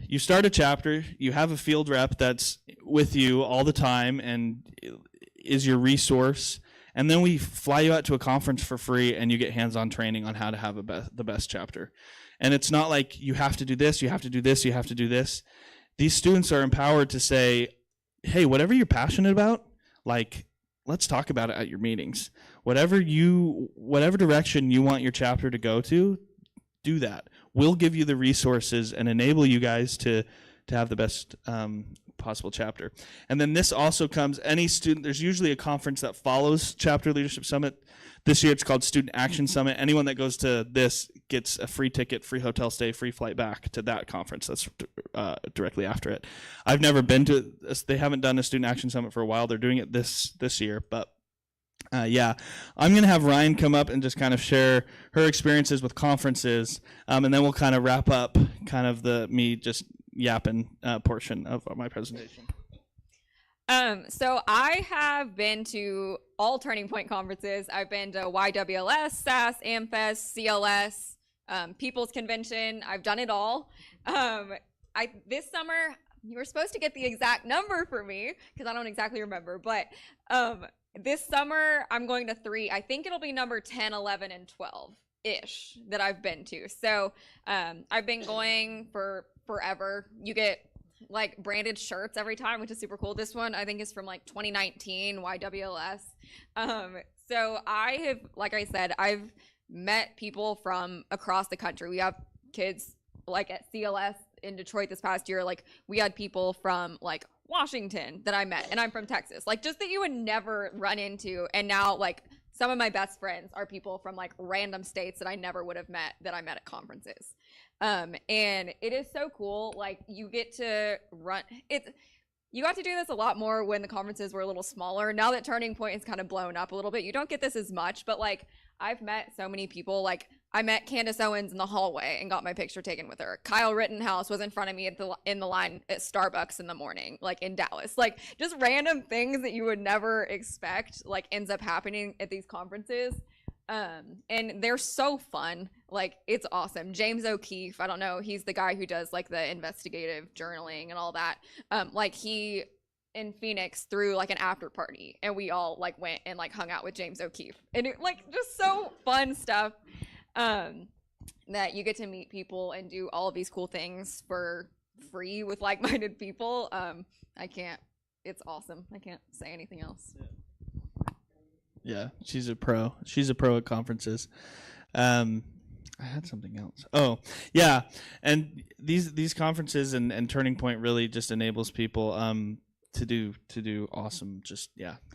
You start a chapter, you have a field rep that's with you all the time and is your resource, and then we fly you out to a conference for free and you get hands-on training on how to have the best chapter. And it's not like you have to do this, you have to do this, you have to do this. These students are empowered to say, hey, whatever you're passionate about, let's talk about it at your meetings. Whatever direction you want your chapter to go to, do that. We'll give you the resources and enable you guys to have the best possible chapter. And then this also comes, there's usually a conference that follows Chapter Leadership Summit. This year it's called Student Action Summit. Anyone that goes to this gets a free ticket, free hotel stay, free flight back to that conference that's directly after it. I've never been to this. They haven't done a Student Action Summit for a while. They're doing it this year, but yeah, I'm going to have Ryan come up and just kind of share her experiences with conferences, and then we'll kind of wrap up kind of me just yapping portion of my presentation. So I have been to all Turning Point conferences. I've been to YWLS, SAS, AmFest, CLS, People's Convention. I've done it all. This summer, you were supposed to get the exact number for me because I don't exactly remember, but this summer I'm going to 3. I think it'll be number 10, 11, and 12-ish that I've been to. So I've been going for forever. You get branded shirts every time, which is super cool. This one I think is from 2019 YWLS. So I have, like I said, I've met people from across the country. We have kids at CLS in Detroit this past year. We had people from Washington that I met, and I'm from Texas. Just that you would never run into. And now some of my best friends are people from random states that I never would have met that I met at conferences. And it is so cool. You get to you got to do this a lot more when the conferences were a little smaller. Now that Turning Point is kind of blown up a little bit, you don't get this as much, but I've met so many people. I met Candace Owens in the hallway and got my picture taken with her. Kyle Rittenhouse was in front of me in the line at Starbucks in the morning, in Dallas. Just random things that you would never expect, ends up happening at these conferences. And they're so fun. It's awesome. James O'Keefe, I don't know, he's the guy who does the investigative journaling and all that. He in Phoenix threw an after party, and we all went and hung out with James O'Keefe, and it just so fun stuff. That you get to meet people and do all of these cool things for free with like-minded people. It's awesome. I can't say anything else. Yeah, she's a pro. She's a pro at conferences. I had something else. Oh, yeah. And these conferences and Turning Point really just enables people to do awesome,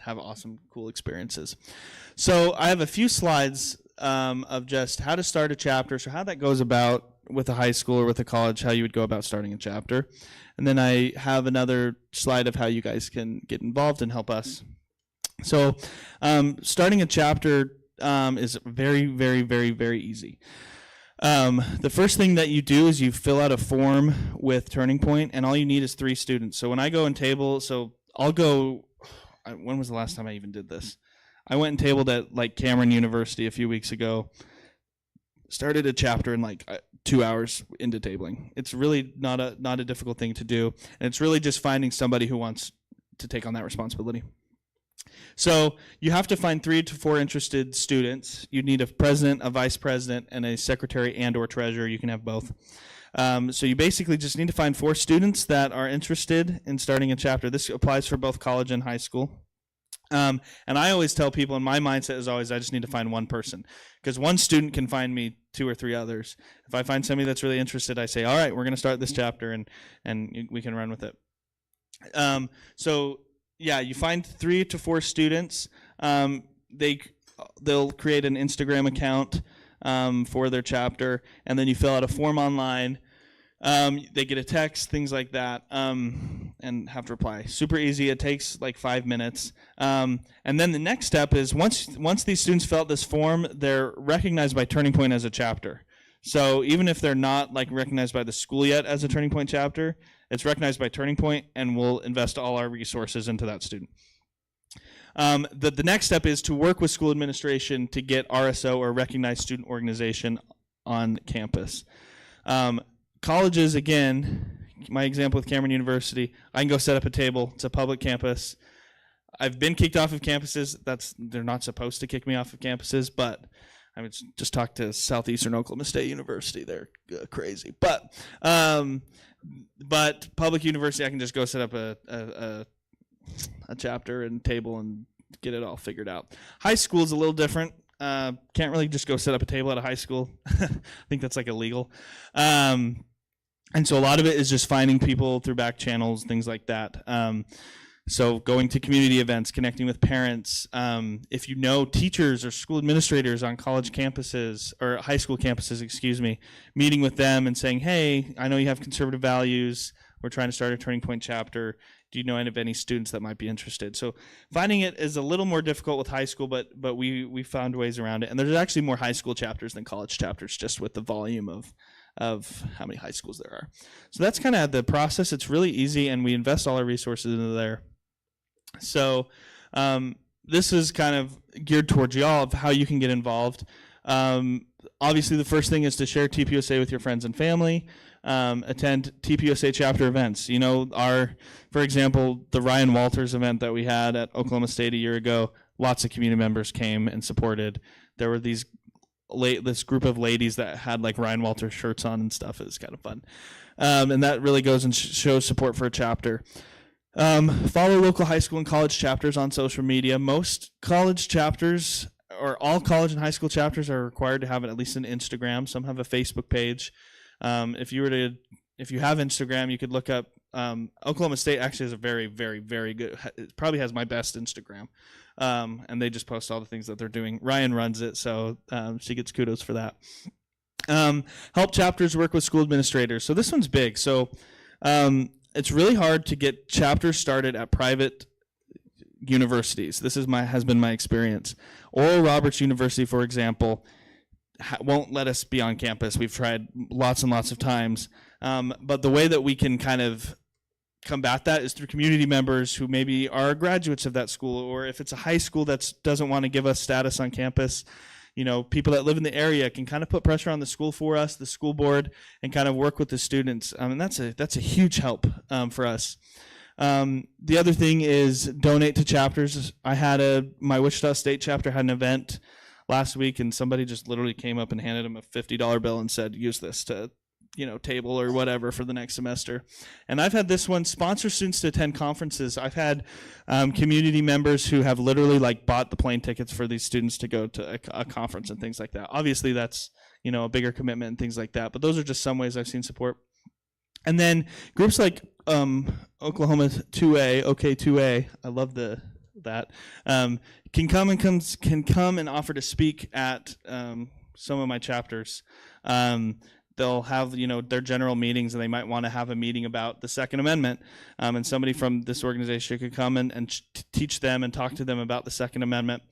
have awesome, cool experiences. So I have a few slides of just how to start a chapter, so how that goes about with a high school or with a college, how you would go about starting a chapter. And then I have another slide of how you guys can get involved and help us. So starting a chapter is very, very, very, very easy. The first thing that you do is you fill out a form with Turning Point, and all you need is 3 students. So when I go and table, so when was the last time I even did this? I went and tabled at like Cameron University a few weeks ago. Started a chapter in like 2 hours into tabling. It's really not a difficult thing to do, and it's really just finding somebody who wants to take on that responsibility. So you have to find 3 to 4 interested students. You need a president, a vice president, and a secretary and/or treasurer. You can have both. So you basically just need to find 4 students that are interested in starting a chapter. This applies for both college and high school. And I always tell people, and my mindset is always, I just need to find one person, because one student can find me 2 or 3 others. If I find somebody that's really interested, I say, all right, we're going to start this chapter, and we can run with it. So yeah, you find 3 to 4 students. They'll create an Instagram account for their chapter, and then you fill out a form online. They get a text, things like that, and have to reply. Super easy. It takes like 5 minutes. And then the next step is once these students fill out this form, they're recognized by Turning Point as a chapter. So even if they're not like recognized by the school yet as a Turning Point chapter, it's recognized by Turning Point, and we'll invest all our resources into that student. The next step is to work with school administration to get RSO, or Recognized Student Organization, on campus. Colleges, again, my example with Cameron University, I can go set up a table. It's a public campus. I've been kicked off of campuses. They're not supposed to kick me off of campuses, but I mean, just talk to Southeastern Oklahoma State University. They're crazy. But public university, I can just go set up a chapter and table and get it all figured out. High school is a little different. Can't really just go set up a table at a high school. I think that's like illegal. And so a lot of it is just finding people through back channels, things like that. So going to community events, connecting with parents. If you know teachers or school administrators on college campuses, or high school campuses, meeting with them and saying, hey, I know you have conservative values. We're trying to start a Turning Point chapter. Do you know any students that might be interested? So finding it is a little more difficult with high school, but we found ways around it. And there's actually more high school chapters than college chapters, just with the volume of how many high schools there are. So that's kind of the process. It's really easy, and we invest all our resources into there. So this is kind of geared towards y'all of how you can get involved. Obviously, the first thing is to share TPUSA with your friends and family. Attend TPUSA chapter events. You know, for example, the Ryan Walters event that we had at Oklahoma State a year ago, lots of community members came and supported. There were this group of ladies that had like Ryan Walters shirts on and stuff. It was kind of fun. And that really goes and shows support for a chapter. Follow local high school and college chapters on social media. Most college chapters, or all college and high school chapters, are required to have at least an Instagram. Some have a Facebook page. If you have Instagram, you could look up, Oklahoma State actually has a very, very, very good, it probably has my best Instagram. And they just post all the things that they're doing. Ryan runs it, so she gets kudos for that. Help chapters work with school administrators. So this one's big. So it's really hard to get chapters started at private universities. This has been my experience. Oral Roberts University, for example, won't let us be on campus. We've tried lots and lots of times. But the way that we can kind of combat that is through community members who maybe are graduates of that school, or if it's a high school that doesn't want to give us status on campus, you know, people that live in the area can kind of put pressure on the school for us, the school board, and kind of work with the students. And that's a huge help for us. The other thing is donate to chapters. I had my Wichita State chapter had an event last week, and somebody just literally came up and handed them a $50 bill and said, use this to, table or whatever for the next semester. And I've had this one sponsor students to attend conferences. I've had community members who have literally like bought the plane tickets for these students to go to a conference and things like that. Obviously that's, a bigger commitment and things like that, but those are just some ways I've seen support. And then groups like Oklahoma 2A, OK2A, I love that, can come and offer to speak at some of my chapters. They'll have, their general meetings, and they might want to have a meeting about the Second Amendment. And somebody from this organization could come and teach them and talk to them about the Second Amendment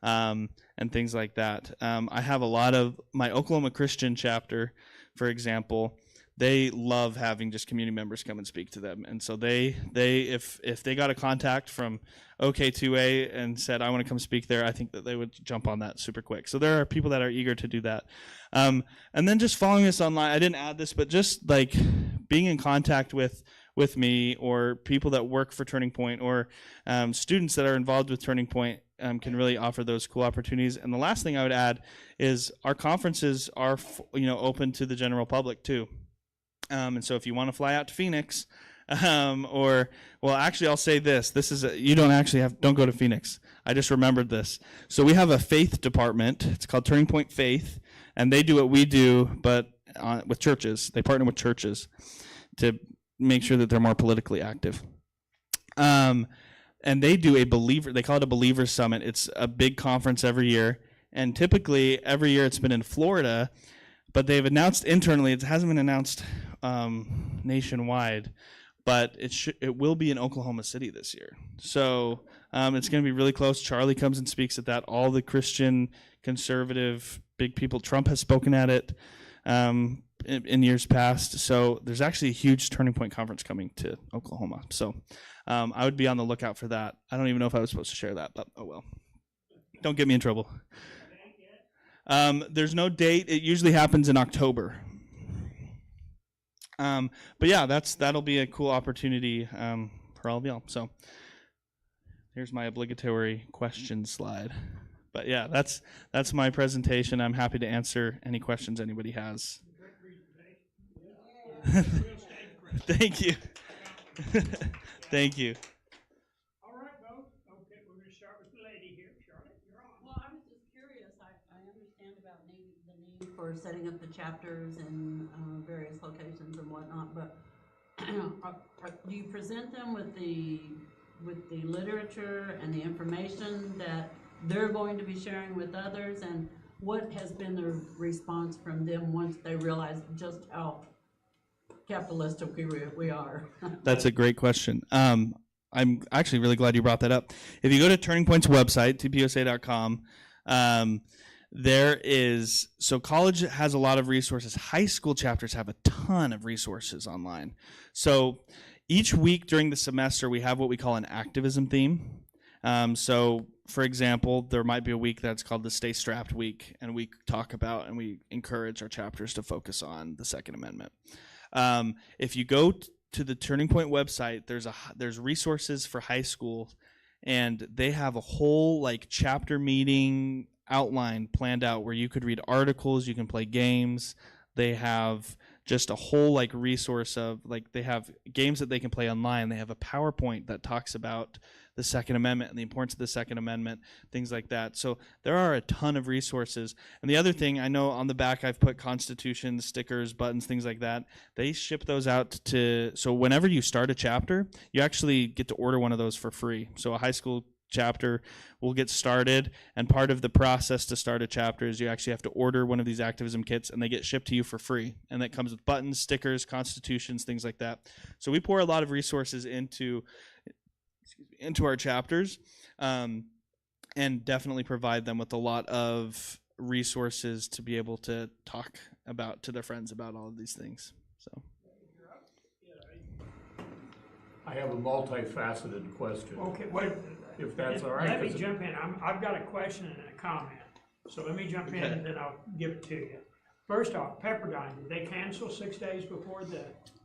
and things like that. I have a lot of my Oklahoma Christian chapter, for example. they love having just community members come and speak to them. And so if they got a contact from OK2A and said, I want to come speak there, I think that they would jump on that super quick. So there are people that are eager to do that. And then just following us online, I didn't add this, but just like being in contact with me or people that work for Turning Point or students that are involved with Turning Point can really offer those cool opportunities. And the last thing I would add is our conferences are open to the general public too. And so if you want to fly out to Phoenix, actually I'll say this is don't go to Phoenix. I just remembered this. So we have a faith department. It's called Turning Point Faith, and they do what we do, but with churches. They partner with churches to make sure that they're more politically active. And they do they call it a Believer Summit. It's a big conference every year, and typically every year it's been in Florida, but they've announced internally, it hasn't been announced nationwide, but it will be in Oklahoma City this year. So it's going to be really close. Charlie comes and speaks at that. All the Christian, conservative, big people. Trump has spoken at it in years past. So there's actually a huge Turning Point conference coming to Oklahoma. So I would be on the lookout for that. I don't even know if I was supposed to share that, but oh well. Don't get me in trouble. There's no date. It usually happens in October. But yeah, that'll be a cool opportunity for all of y'all. So here's my obligatory question slide. But yeah, that's my presentation. I'm happy to answer any questions anybody has. Thank you. Thank you. All right, folks. Okay, we're going to start with the lady here. Charlotte, you're on. Well, I was just curious. I understand about the need for setting up the chapters in various locations and whatnot, but do you present them with the literature and the information that they're going to be sharing with others, and what has been the response from them once they realize just how capitalistic we are? That's a great question. I'm actually really glad you brought that up. If you go to Turning Point's website, tposa.com, college has a lot of resources. High school chapters have a ton of resources online. So each week during the semester, we have what we call an activism theme. So for example, there might be a week that's called the Stay Strapped Week, and we talk about and we encourage our chapters to focus on the Second Amendment. If you go to the Turning Point website, there's resources for high school, and they have a whole chapter meeting outline planned out where you could read articles, you can play games. They have just a whole resource of they have games that they can play online. They have a PowerPoint that talks about the Second Amendment and the importance of the Second Amendment, things like that. So there are a ton of resources. And the other thing, I know on the back I've put constitutions, stickers, buttons, things like that. They ship those out so whenever you start a chapter, you actually get to order one of those for free. So a high school chapter will get started, and part of the process to start a chapter is you actually have to order one of these activism kits, and they get shipped to you for free, and that comes with buttons, stickers, constitutions, things like that. So we pour a lot of resources into our chapters, and definitely provide them with a lot of resources to be able to talk about to their friends about all of these things. So I have a multifaceted question. Okay, wait. If that's all right. Let me jump in. I've got a question and a comment. So let me jump in and then I'll give it to you. First off, Pepperdine, did they cancel 6 days before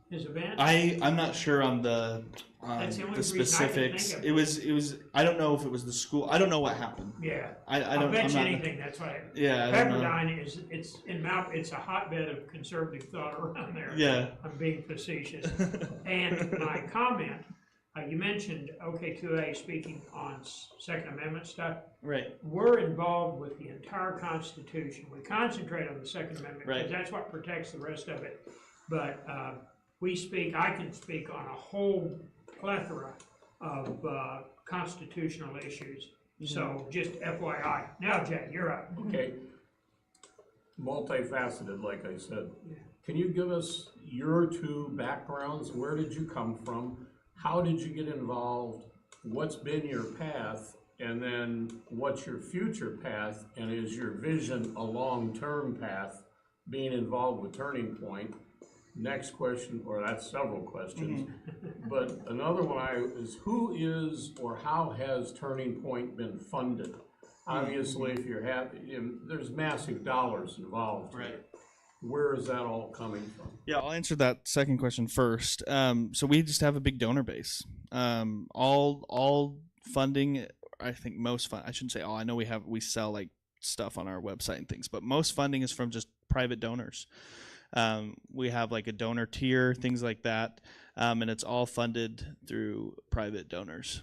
his event? I'm not sure on the That's the only the reason I can specifics. think of It was I don't know if it was the school. I don't know what happened. Yeah. I I'll don't. bet I'm you not, anything. That's why. Yeah, I don't know. Pepperdine it's a hotbed of conservative thought around there. Yeah. I'm being facetious. And my comment, you mentioned OK2A speaking on Second Amendment stuff. Right. We're involved with the entire Constitution. We concentrate on the Second Amendment because Right. that's what protects the rest of it. But I can speak on a whole plethora of constitutional issues. So just FYI. Now, Jay, you're up. Okay. Multifaceted, like I said. Can you give us your two backgrounds? Where did you come from? How did you get involved? What's been your path? And then what's your future path? And is your vision a long-term path, being involved with Turning Point? next question, or that's several questions, but another one is who is or how has Turning Point been funded? Obviously, if you're happy, there's massive dollars involved. Right. Where is that all coming from? Yeah, I'll answer that second question first. So we just have a big donor base. All funding, I think most fund. I shouldn't say all. I know we sell like stuff on our website and things, but most funding is from just private donors. We have like a donor tier, things like that, and it's all funded through private donors.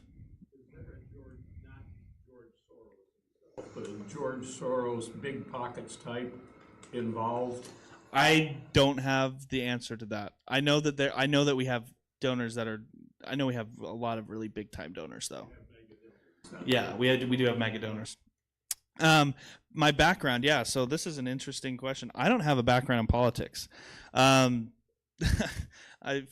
George Soros big pockets type involved? I don't have the answer to that. I know that we have donors that are. I know we have a lot of really big time donors though. Yeah, we do have mega donors. My background, yeah. So this is an interesting question. I don't have a background in politics. When I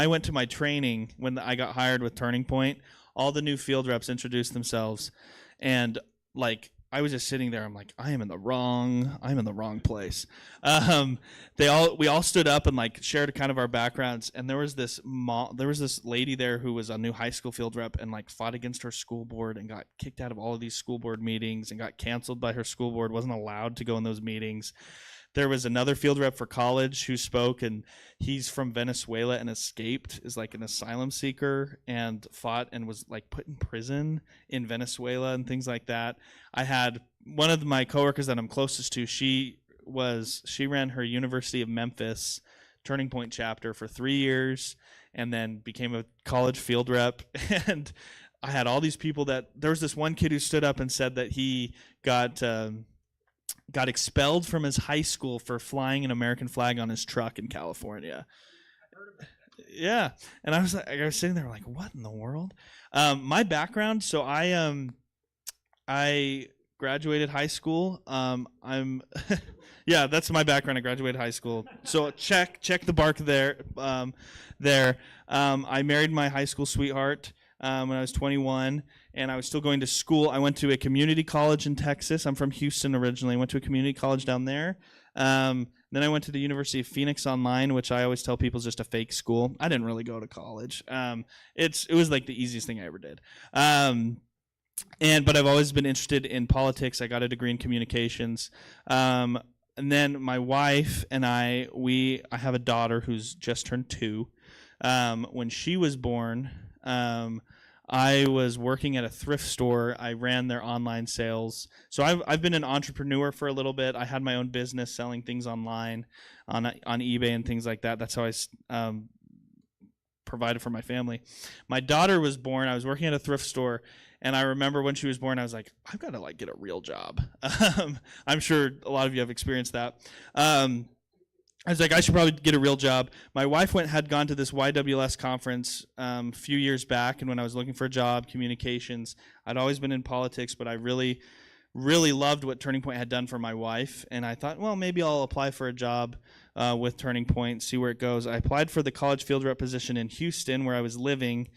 went to my training, when I got hired with Turning Point, all the new field reps introduced themselves, and like I was just sitting there. I'm like, I'm in the wrong place. We all stood up and like shared kind of our backgrounds, and there was this lady there who was a new high school field rep and like fought against her school board and got kicked out of all of these school board meetings and got canceled by her school board. Wasn't allowed to go in those meetings. There was another field rep for college who spoke, and he's from Venezuela and escaped, is like an asylum seeker, and fought and was like put in prison in Venezuela and things like that. I had one of my coworkers that I'm closest to, she ran her University of Memphis Turning Point chapter for 3 years and then became a college field rep. And I had all these people there was this one kid who stood up and said that he got expelled from his high school for flying an American flag on his truck in California. Yeah, and I was sitting there like, what in the world? My background, so I graduated high school. Yeah, that's my background. I graduated high school. So check the bark there. I married my high school sweetheart when I was 21. And I was still going to school. I went to a community college in Texas. I'm from Houston originally. I went to a community college down there. Then I went to the University of Phoenix Online, which I always tell people is just a fake school. I didn't really go to college. It was like the easiest thing I ever did. But I've always been interested in politics. I got a degree in communications. And then my wife and I have a daughter who's just turned 2. When she was born, I was working at a thrift store. I ran their online sales. So I've been an entrepreneur for a little bit. I had my own business selling things online on eBay and things like that. That's how I provided for my family. My daughter was born. I was working at a thrift store, and I remember when she was born, I was like, I've got to like get a real job. I'm sure a lot of you have experienced that. I was like, I should probably get a real job. My wife had gone to this YWS conference a few years back, and when I was looking for a job, communications, I'd always been in politics, but I really, really loved what Turning Point had done for my wife, and I thought, well, maybe I'll apply for a job with Turning Point, see where it goes. I applied for the college field rep position in Houston, where I was living,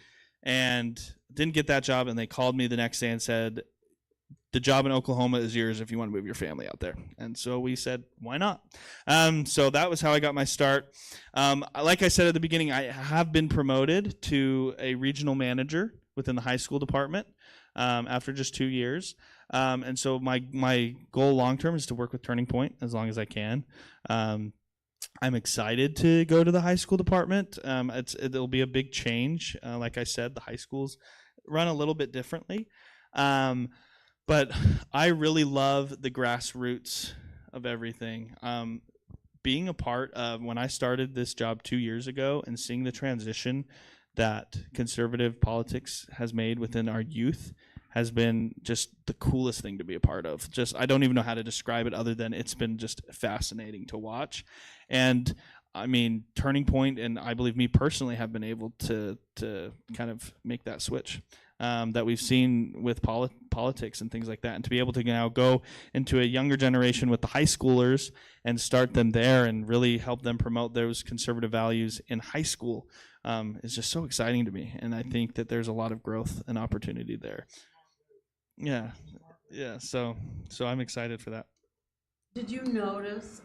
and didn't get that job, and they called me the next day and said, the job in Oklahoma is yours if you want to move your family out there. And so we said, why not? So that was how I got my start. Like I said at the beginning, I have been promoted to a regional manager within the high school department after just 2 years. And so my goal long term is to work with Turning Point as long as I can. I'm excited to go to the high school department. It'll be a big change. Like I said, the high schools run a little bit differently. But I really love the grassroots of everything. Being a part of when I started this job 2 years ago and seeing the transition that conservative politics has made within our youth has been just the coolest thing to be a part of. I don't even know how to describe it other than it's been just fascinating to watch. And I mean, Turning Point and I believe me personally have been able to kind of make that switch that we've seen with politics and things like that, and to be able to now go into a younger generation with the high schoolers and start them there and really help them promote those conservative values in high school is just so exciting to me. And I think that there's a lot of growth and opportunity there. Yeah. So I'm excited for that. Did you notice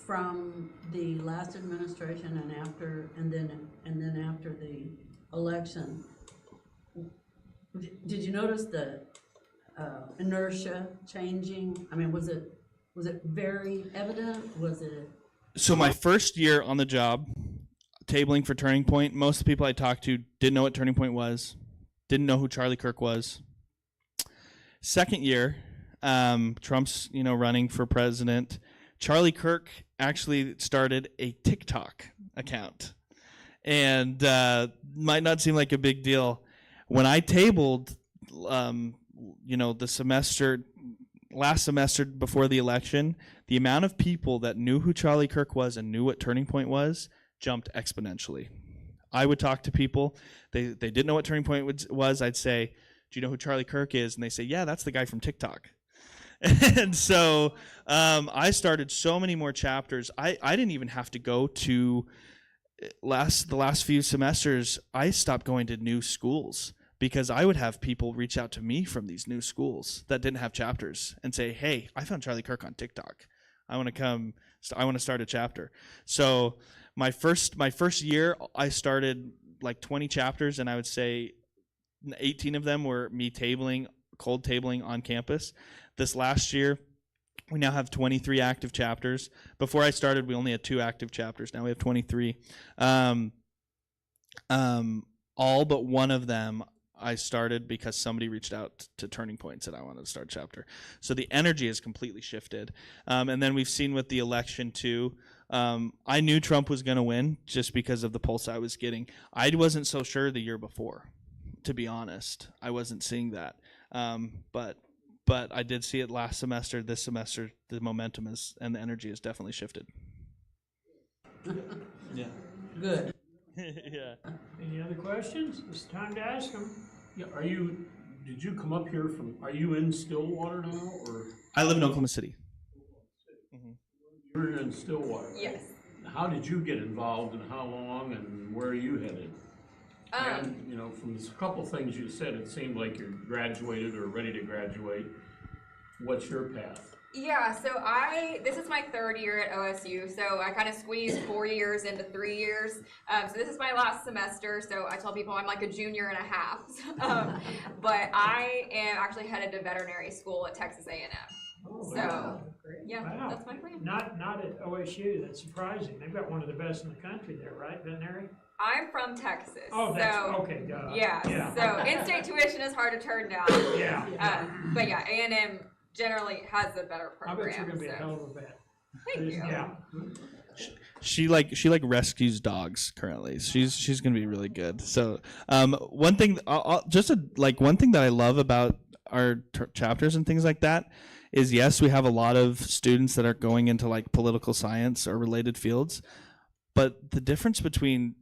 from the last administration and then after the election, did you notice the inertia changing? I mean, was it very evident? Was it? So my first year on the job, tabling for Turning Point, most of the people I talked to didn't know what Turning Point was, didn't know who Charlie Kirk was. Second year, Trump's running for president. Charlie Kirk actually started a TikTok account, and might not seem like a big deal. When I tabled, the last semester before the election, the amount of people that knew who Charlie Kirk was and knew what Turning Point was jumped exponentially. I would talk to people, they didn't know what Turning Point was. I'd say, do you know who Charlie Kirk is? And they say, yeah, that's the guy from TikTok. And so I started so many more chapters. I didn't even have to go to the last few semesters. I stopped going to new schools because I would have people reach out to me from these new schools that didn't have chapters and say, hey, I found Charlie Kirk on TikTok. I want to start a chapter. So my first year, I started like 20 chapters, and I would say 18 of them were me cold tabling on campus. This last year, we now have 23 active chapters. Before I started, we only had 2 active chapters. Now we have 23. All but one of them I started because somebody reached out to Turning Point and said, I wanted to start a chapter. So the energy has completely shifted. And then we've seen with the election too, I knew Trump was going to win just because of the pulse I was getting. I wasn't so sure the year before, to be honest. I wasn't seeing that. But I did see it last semester. This semester, the momentum and the energy has definitely shifted. Yeah. Good. Yeah. Any other questions? It's time to ask them. Yeah, did you come up here are you in Stillwater now, or? I live in Oklahoma City. You're in Stillwater, right? Yes. How did you get involved, and how long, and where are you headed? And, from a couple things you said, it seemed like you're graduated or ready to graduate. What's your path? Yeah, so this is my 3rd year at OSU, so I kind of squeezed 4 years into 3 years. So this is my last semester, so I tell people I'm like a junior and a half. But I am actually headed to veterinary school at Texas A&M. Oh, So, wow. yeah, Wow. that's my plan. Not at OSU. That's surprising. They've got one of the best in the country there, right? Veterinary? I'm from Texas. Oh, that's so, okay. Duh. Yeah, so in-state tuition is hard to turn down. Yeah. But yeah, A&M generally has a better I program. bet you're gonna be a so. hell of a vet. Thank you. Yeah. She rescues dogs currently. She's gonna be really good. So one thing one thing that I love about our chapters and things like that is, yes, we have a lot of students that are going into like political science or related fields, but the difference between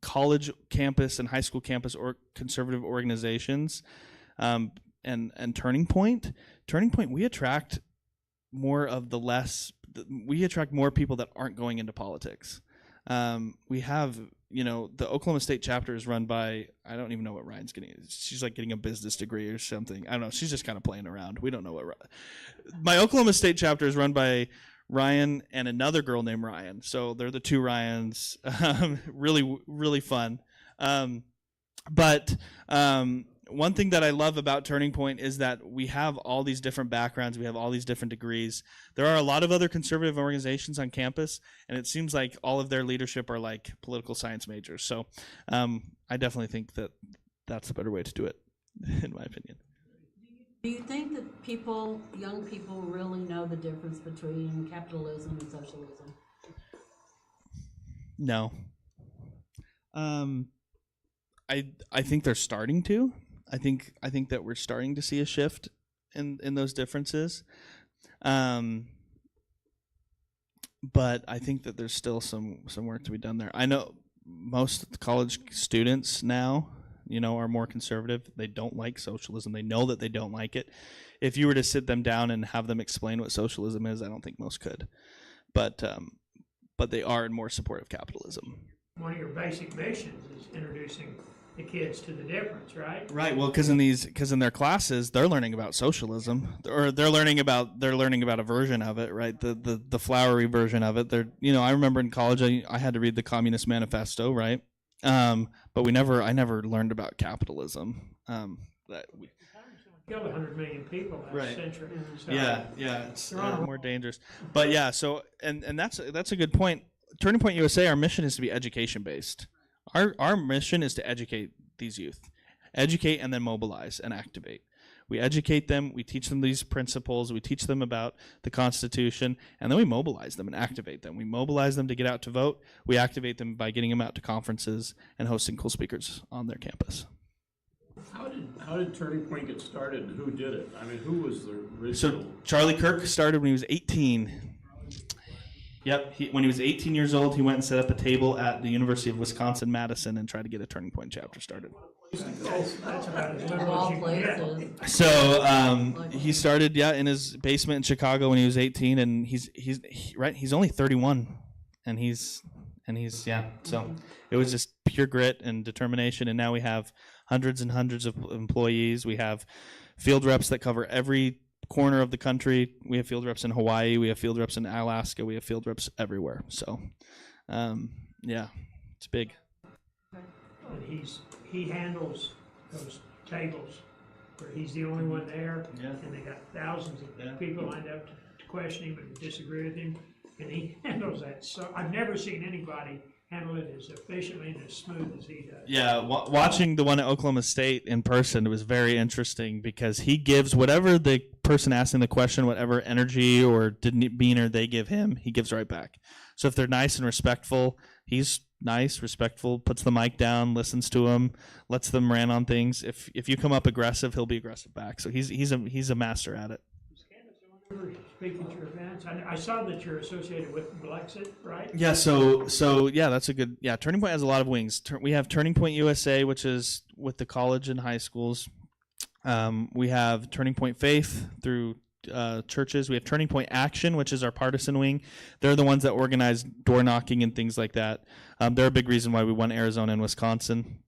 college campus and high school campus or conservative organizations and Turning Point, we attract more people that aren't going into politics. We have, the Oklahoma State chapter is run by, I don't even know what Ryan's getting. She's like getting a business degree or something. I don't know. She's just kind of playing around. We don't know my Oklahoma State chapter is run by Ryan and another girl named Ryan. So they're the 2 Ryans. Really, really fun. But one thing that I love about Turning Point is that we have all these different backgrounds. We have all these different degrees. There are a lot of other conservative organizations on campus, and it seems like all of their leadership are like political science majors. So I definitely think that that's a better way to do it, in my opinion. Do you think that young people really know the difference between capitalism and socialism? No. I think they're starting to. I think that we're starting to see a shift in those differences. But I think that there's still some work to be done there. I know most college students now, are more conservative. They don't like socialism. They know that they don't like it. If you were to sit them down and have them explain what socialism is, I don't think most could. But they are in more support of capitalism. One of your basic missions is introducing the kids to the difference, right? Right. Well, because in their classes, they're learning about socialism, or they're learning about a version of it, right? The flowery version of it. I remember in college, I had to read the Communist Manifesto, right? But I never learned about capitalism. Killed 100 million people last Right. century. So Yeah, it's more dangerous. But yeah, so and that's a good point. Turning Point USA, our mission is to be education based. Our mission is to educate these youth, educate and then mobilize and activate. We educate them, we teach them these principles, we teach them about the Constitution, and then we mobilize them and activate them. We mobilize them to get out to vote. We activate them by getting them out to conferences and hosting cool speakers on their campus. How did Turning Point get started, and who did it? I mean, who was the original? So Charlie Kirk started when he was 18. Yep, when he was 18 years old, he went and set up a table at the University of Wisconsin-Madison and tried to get a Turning Point chapter started. that's about as Of liberal all as you can get. places. So he started, in his basement in Chicago when he was 18, and he's only 31, and he's So it was just pure grit and determination, and now we have hundreds and hundreds of employees. We have field reps that cover every corner of the country. We have field reps in Hawaii. We have field reps in Alaska. We have field reps everywhere. So, it's big. And he handles those tables where he's the only one there. Yeah. And they got thousands of Yeah. people lined up to question him and disagree with him. And he handles that. So I've never seen anybody handle it as efficiently and as smooth as he does. Yeah, watching the one at Oklahoma State in person, it was very interesting because he gives whatever the person asking the question, whatever energy or demeanor they give him, he gives right back. So if they're nice and respectful, he's nice, respectful, puts the mic down, listens to them, lets them rant on things. If you come up aggressive, he'll be aggressive back. So he's a master at it. Speaking to your events, I saw that you're associated with Blexit, right? Yeah, so that's a good. Yeah, Turning Point has a lot of wings. We have Turning Point USA, which is with the college and high schools. We have Turning Point Faith through churches. We have Turning Point Action, which is our partisan wing. They're the ones that organize door knocking and things like that. They're a big reason why we won Arizona and Wisconsin.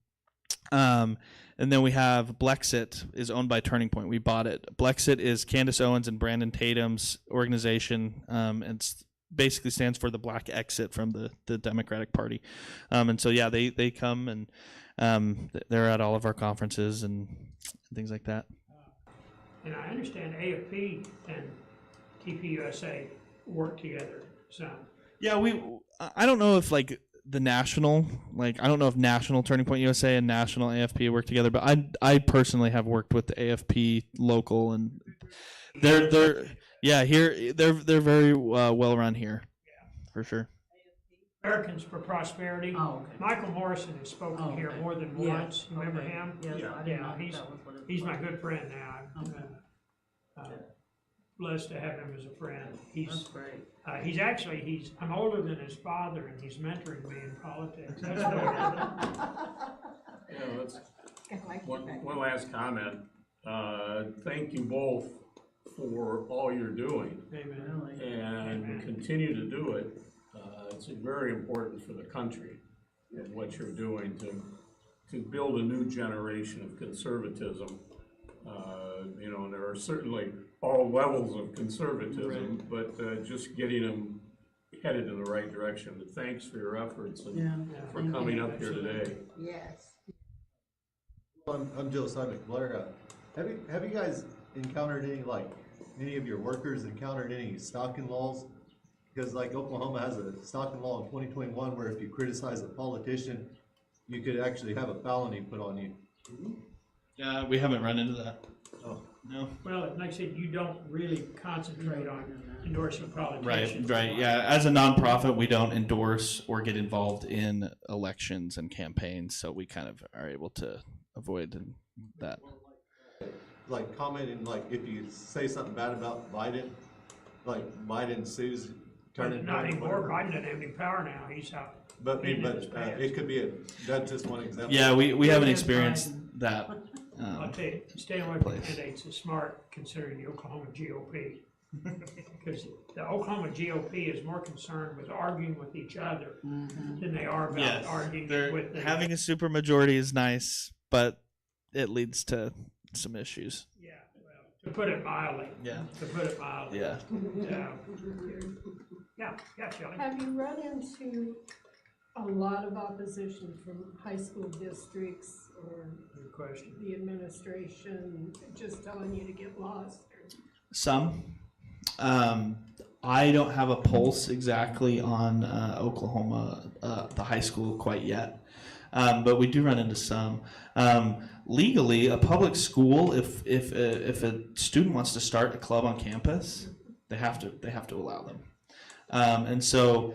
And then we have Blexit is owned by Turning Point. We bought it. Blexit is Candace Owens and Brandon Tatum's organization, and basically stands for the Black Exit from the Democratic Party. And so they come and they're at all of our conferences and things like that. And I understand AFP and TPUSA work together some. Yeah, I don't know if the national, I don't know if National Turning Point USA and National AFP work together, but I personally have worked with the AFP local, and they're very well run here, for sure. Americans for Prosperity. Oh, okay. Michael Morrison has spoken Oh, here okay. more than Yeah, once. Remember okay. him? Yes, Yeah. I didn't know Yeah, if that was what it he's my was. good friend now. I'm blessed to have him as a friend. That's great. I'm older than his father, and he's mentoring me in politics. That's really That's one last comment. Thank you both for all you're doing, Amen. Really. and Amen. continue to do it. It's very important for the country and what you're doing to build a new generation of conservatism. And there are certainly all levels of conservatism, but just getting them headed in the right direction. But thanks for your efforts and Yeah. for Thank coming you. up here today. Yes. I'm Josiah McBlair. Have you guys encountered any of your workers encountered any stalking laws? Because Oklahoma has a stalking law in 2021 where if you criticize a politician, you could actually have a felony put on you. Yeah, we haven't run into that. Oh. No. Well, like I said, you don't really concentrate on endorsing politicians. Right. Yeah, as a nonprofit, we don't endorse or get involved in elections and campaigns, so we kind of are able to avoid that. Commenting, if you say something bad about Biden, Biden sues, turning. Not anymore. Biden doesn't have any power now. He's out. But it could be that's just one example. Yeah, we haven't Yeah, experienced that. I'll tell you, staying away from candidates is smart considering the Oklahoma GOP. Because the Oklahoma GOP is more concerned with arguing with each other than they are about Yes, arguing they're- with the. having a super majority is nice, but it leads to some issues. Yeah, well, to put it mildly. Yeah. To put it mildly. Yeah. Yeah, Shelley. Have you run into a lot of opposition from high school districts or Good question. the administration just telling you to get lost? Some. I don't have a pulse exactly on Oklahoma, the high school quite yet, but we do run into some. Legally, a public school, if a student wants to start a club on campus, they have to allow them, and so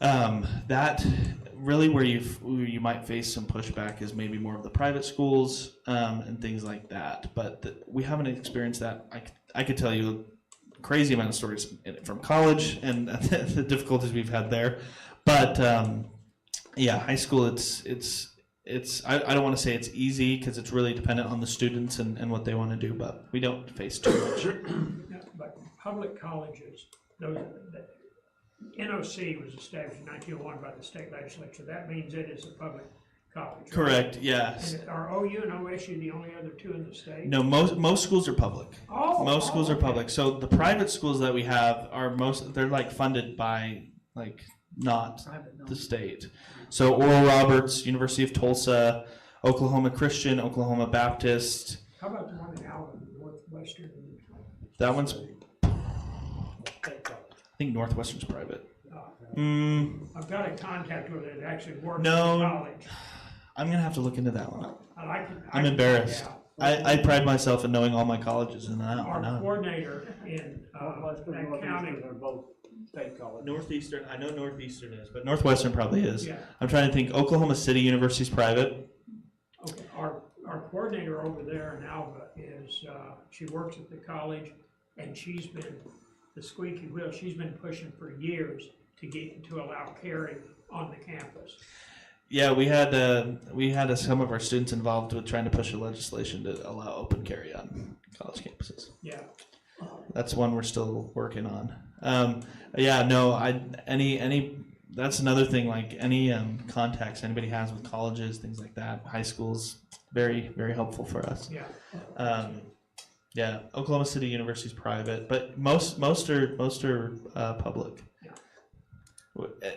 that really where you might face some pushback is maybe more of the private schools and things like that. But we haven't experienced that. I could tell you a crazy amount of stories from college and the difficulties we've had there. But yeah, high school, it's I don't want to say it's easy because it's really dependent on the students and what they want to do, but we don't face too much. Yeah, but public colleges, those, the NOC was established in 1901 by the state legislature. That means it is a public college. Right? Correct, yes. And are OU and OSU the only other two in the state? No, most schools are public. Most schools are okay. public. So the private schools that we have are they're like funded by not the state. So Oral Roberts, University of Tulsa, Oklahoma Christian, Oklahoma Baptist. How about the one in Allen, Northwestern? That one's, I think Northwestern's private. I've got a contact with it that actually works No. in college. I'm gonna have to look into that one. I like it. I'm embarrassed. I pride myself in knowing all my colleges, and I Our don't know. coordinator in that county. They're both state colleges. Northeastern, I know Northeastern is, but Northwestern probably is. Yeah. I'm trying to think. Oklahoma City University's private. Okay, our coordinator over there in Alva is, she works at the college, and she's been the squeaky wheel. She's been pushing for years to allow carry on the campus. Yeah, we had some of our students involved with trying to push a legislation to allow open carry on college campuses. Yeah. That's one we're still working on. Yeah, no, that's another thing, like any contacts anybody has with colleges, things like that, high schools, very, very helpful for us. Yeah. Yeah, Oklahoma City University's private, but most are public.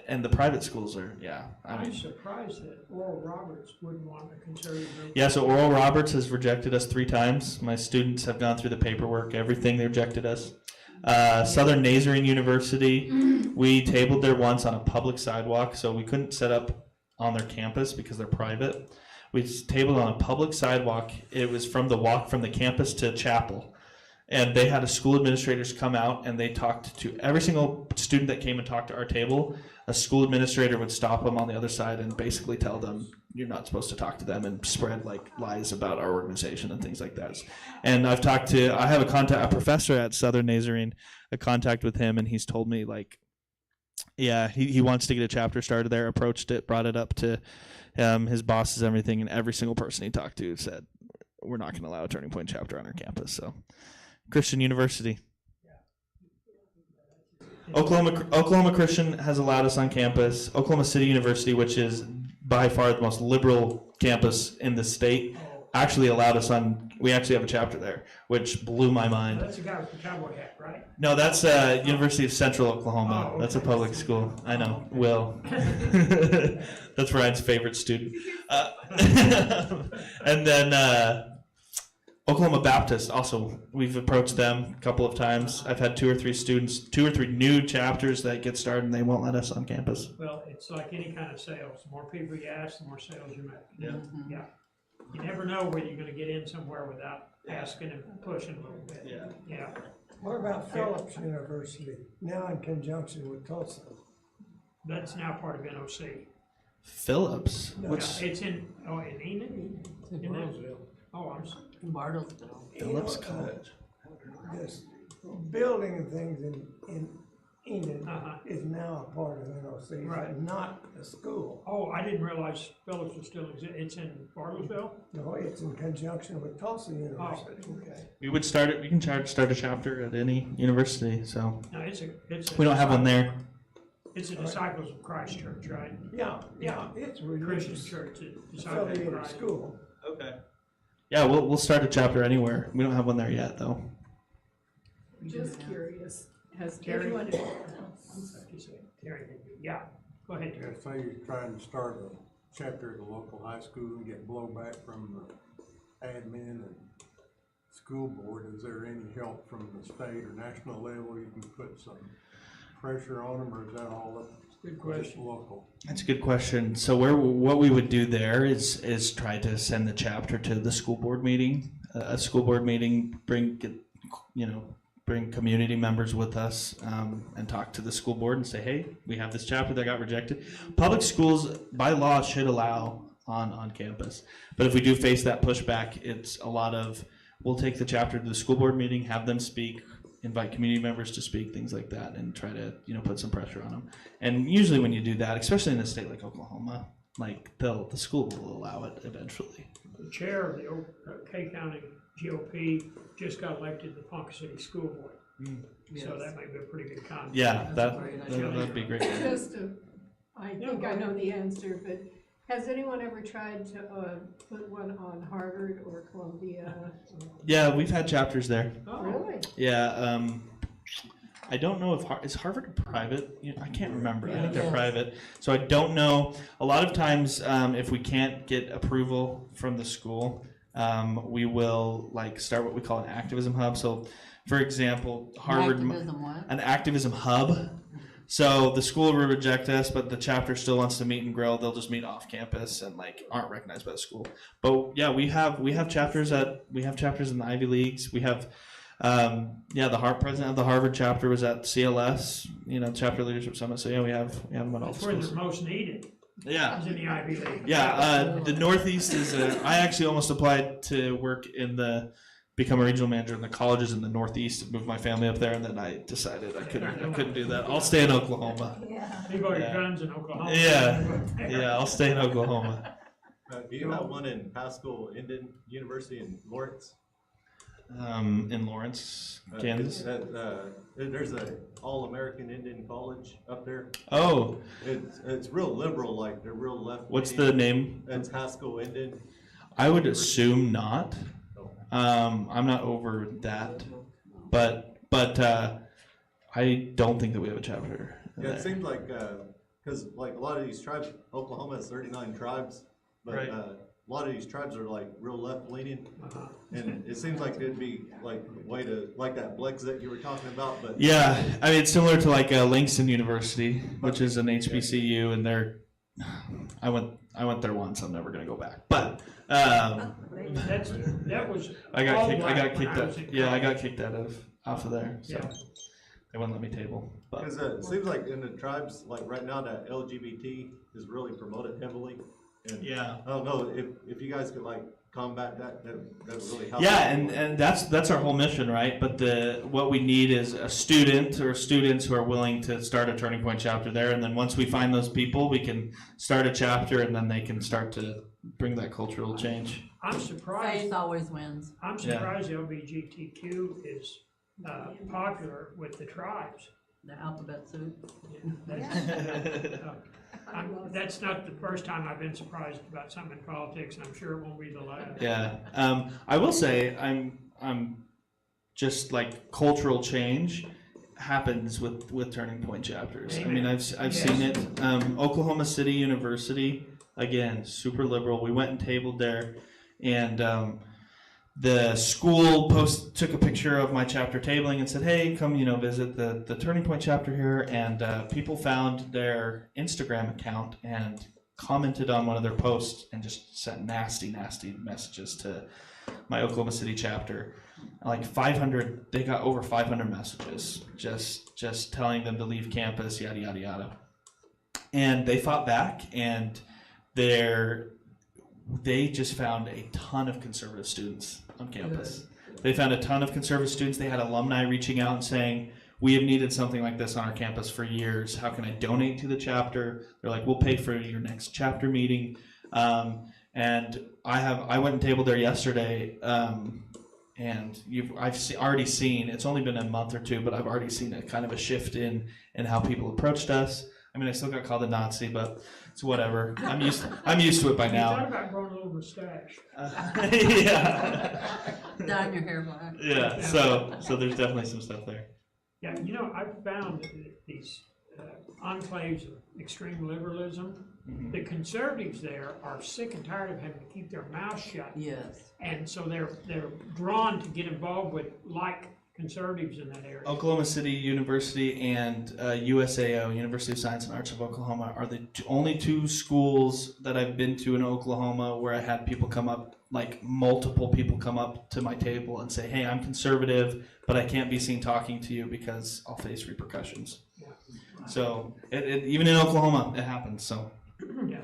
And the private schools are, yeah. I'm surprised that Oral Roberts wouldn't want a conservative. Yeah, so Oral Roberts has rejected us 3 times. My students have gone through the paperwork, everything, they rejected us. Southern Nazarene University, we tabled there once on a public sidewalk, so we couldn't set up on their campus because they're private. We tabled on a public sidewalk. It was from the walk from the campus to chapel. And they had a school administrators come out and they talked to every single student that came and talked to our table. A school administrator would stop them on the other side and basically tell them, you're not supposed to talk to them, and spread lies about our organization and things like that. And I have a professor at Southern Nazarene, a contact with him, and he's told me yeah, he wants to get a chapter started there, approached it, brought it up to his bosses, everything, and every single person he talked to said, we're not going to allow a Turning Point chapter on our campus. So Christian University. Oklahoma Christian has allowed us on campus. Oklahoma City University, which is by far the most liberal campus in the state, actually allowed us on. We actually have a chapter there, which blew my mind. That's the guy with the cowboy hat, right? No, that's University of Central Oklahoma. Oh, That's a public school. I know. Will. That's Ryan's favorite student. And then Oklahoma Baptist, also, we've approached them a couple of times. I've had 2 or 3 new chapters that get started, and they won't let us on campus. Well, it's like any kind of sales. The more people you ask, the more sales you make. Yeah. Yeah. You never know whether you're gonna get in somewhere without asking and pushing a little bit. Yeah. Yeah. What about Phillips University, now in conjunction with Tulsa? That's now part of NOC. Phillips? Yeah, What's it's in Enid? In Roseville. Oh, I'm sorry. Bartlesville. Phillips College? This building and things in Enid Uh-huh. is now a part of NOC, Right. but not the school. Oh, I didn't realize Phillips was still it's in Bartlesville? No, it's in conjunction with Tulsa Oh, University. okay. We would start it. We can start a chapter at any university. So No, it's a. we don't have one there. It's a Disciples of Christ church, right? Yeah, it's Christian religious church, a Disciples of affiliated Christ. school. Okay. Yeah, we'll start a chapter anywhere. We don't have one there yet, though. Just curious, has Terry? anyone, I'm sorry, you said Terry, yeah, go ahead, Terry. Yeah, say you're trying to start a chapter at a local high school and get blowback from the admin and school board, is there any help from the state or national level? You can put some pressure on them, or is that all up Good just question. local? That's a good question. So what we would do there is try to send the chapter to the school board meeting. A school board meeting, bring community members with us and talk to the school board and say, hey, we have this chapter that got rejected. Public schools by law should allow on campus, but if we do face that pushback, it's a lot of we'll take the chapter to the school board meeting, have them speak, invite community members to speak, things like that, and try to put some pressure on them. And usually when you do that, especially in a state like Oklahoma, like the school will allow it eventually. The chair of the K County GOP just got elected to the Ponca City School Board. So that might be a pretty good concept. Yeah, that'd be great. I think I know the answer, but has anyone ever tried to put one on Harvard or Columbia? Yeah, we've had chapters there. Really? Yeah, I don't know if is Harvard private. I can't remember. I think they're private, so I don't know. A lot of times, if we can't get approval from the school, we will start what we call an activism hub. So, for example, Harvard an activism hub. So the school will reject us, but the chapter still wants to meet and grill. They'll just meet off campus and aren't recognized by the school. But yeah, we have chapters in the Ivy Leagues. We have the president of the Harvard chapter was at CLS, Chapter Leadership Summit. So yeah, we have them at all That's where schools. they're most needed, Yeah, is in the Ivy League. yeah. The Northeast is. I actually almost applied to work become a regional manager in the colleges in the Northeast and move my family up there, and then I decided I couldn't do that. I'll stay in Oklahoma. Leave all your guns in Oklahoma. Yeah, I'll stay in Oklahoma. Do you have one in Pascal Indian University in Lawrence? In Lawrence, Kansas. There's a all-American Indian college up there. Oh, It's real liberal, they're real left. what's the name? It's Haskell Indian. I would assume not. I'm not over that, but I don't think that we have a chapter. Yeah, it seems because a lot of these tribes, Oklahoma has 39 tribes, but Right. a lot of these tribes are real left-leaning, and it seems like it'd be way to that Blex that you were talking about, but Yeah, I mean it's similar to Langston University, which is an HBCU, and I went there once. I'm never gonna go back, but That was. I got all kicked. I black got when kicked was out. in Yeah, I got college. kicked off of there. So Yeah. they wouldn't let me table. But because it seems like in the tribes, right now, that LGBT is really promoted heavily. And yeah. I don't know if you guys could combat that would really help. Yeah, and that's our whole mission, right? But what we need is a student or students who are willing to start a Turning Point chapter there, and then once we find those people, we can start a chapter, and then they can start to bring that cultural change. I'm surprised. Faith always wins. I'm surprised LGBTQ is popular with the tribes. The alphabet soup. That's not the first time I've been surprised about something in politics, and I'm sure it won't be the last. Yeah, I will say I'm just cultural change happens with Turning Point chapters. I mean, I've seen it. Oklahoma City University, again, super liberal. We went and tabled there, and the school took a picture of my chapter tabling and said, hey, come visit the Turning Point chapter here. And people found their Instagram account and commented on one of their posts and just sent nasty messages to my Oklahoma City chapter. 500, they got over 500 messages just telling them to leave campus, yada yada yada. And they fought back, and they just found a ton of conservative students on campus. They found a ton of conservative students. They had alumni reaching out and saying, we have needed something like this on our campus for years. How can I donate to the chapter? They're like, we'll pay for your next chapter meeting. And I went and tabled there yesterday, and already seen, it's only been a month or two, but I've already seen a kind of a shift in how people approached us. I mean, I still got called a Nazi, but it's whatever. I'm used to it by You now. thought about growing a little mustache. Yeah. Dyeing your hair black. Yeah. So there's definitely some stuff there. Yeah, I've found that these enclaves of extreme liberalism, the conservatives there are sick and tired of having to keep their mouths shut. Yes. And so they're drawn to get involved with conservatives in that area. Oklahoma City University and USAO, University of Science and Arts of Oklahoma, are the only two schools that I've been to in Oklahoma where I had people come up, like multiple people come up to my table and say, hey, I'm conservative, but I can't be seen talking to you because I'll face repercussions. Yeah. So even in Oklahoma, it happens. So Yeah.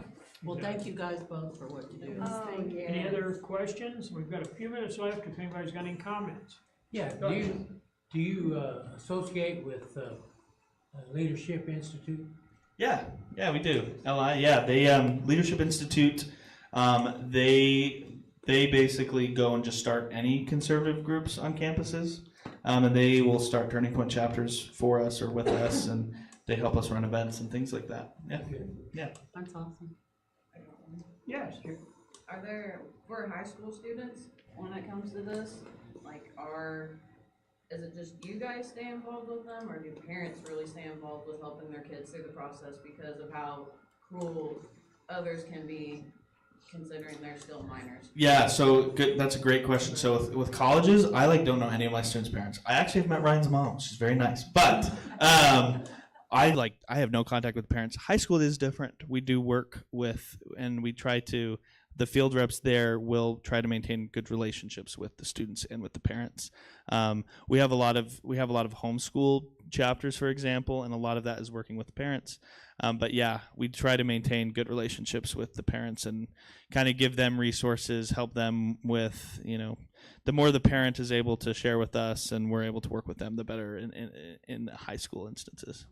Well, thank you guys both for what you do. Thank you. Any other questions? We've got a few minutes left if anybody's got any comments. Yeah, Go do you associate with Leadership Institute? yeah, we do. LI, yeah, they Leadership Institute. They basically go and just start any conservative groups on campuses, and they will start Turning Point chapters for us or with us, and they help us run events and things like that. Yeah. That's awesome. Yes. For high school students, when it comes to this, is it just you guys stay involved with them, or do parents really stay involved with helping their kids through the process because of how cruel others can be, considering they're still minors? Yeah, so good. That's a great question. So with colleges, I don't know any of my students' parents. I actually have met Ryan's mom. She's very nice, but I have no contact with parents. High school is different. We do work with, and we try to. The field reps there will try to maintain good relationships with the students and with the parents. We have a lot of homeschool chapters, for example, and a lot of that is working with the parents. But yeah, we try to maintain good relationships with the parents and kind of give them resources, help them with, the more the parent is able to share with us and we're able to work with them, the better in the high school instances.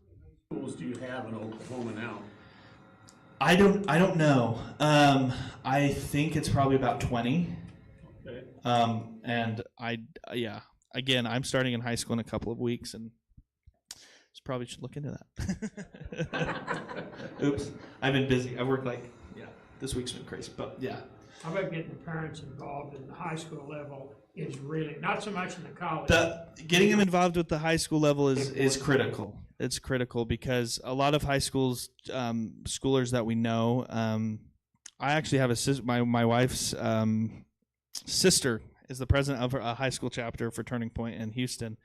Schools do you have in Oklahoma now? I don't know. I think it's probably about 20. Okay. And again, I'm starting in high school in a couple of weeks, and probably should look into that. Oops, I've been busy. I work this week's been crazy, but yeah. How about getting the parents involved in the high school level is really, not so much in the college. Getting them involved with the high school level is critical. It's critical because a lot of high schools, schoolers that we know, I actually have my wife's sister is the president of a high school chapter for Turning Point in Houston.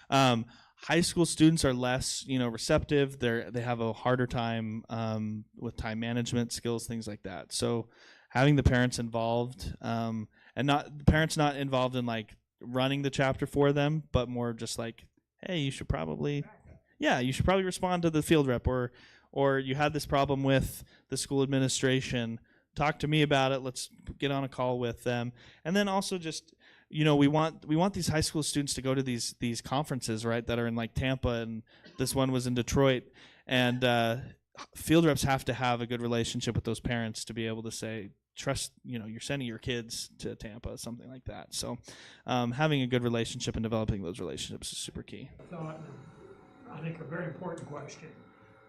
High school students are less, receptive. They have a harder time with time management skills, things like that. So having the parents involved, and not the parents not involved in running the chapter for them, but more just hey, you should probably respond to the field rep, or you had this problem with the school administration. Talk to me about it. Let's get on a call with them, and then also just. We want these high school students to go to these conferences, right, that are in Tampa, and this one was in Detroit, and field reps have to have a good relationship with those parents to be able to say, trust, you're sending your kids to Tampa, something like that. So having a good relationship and developing those relationships is super key. I think a very important question.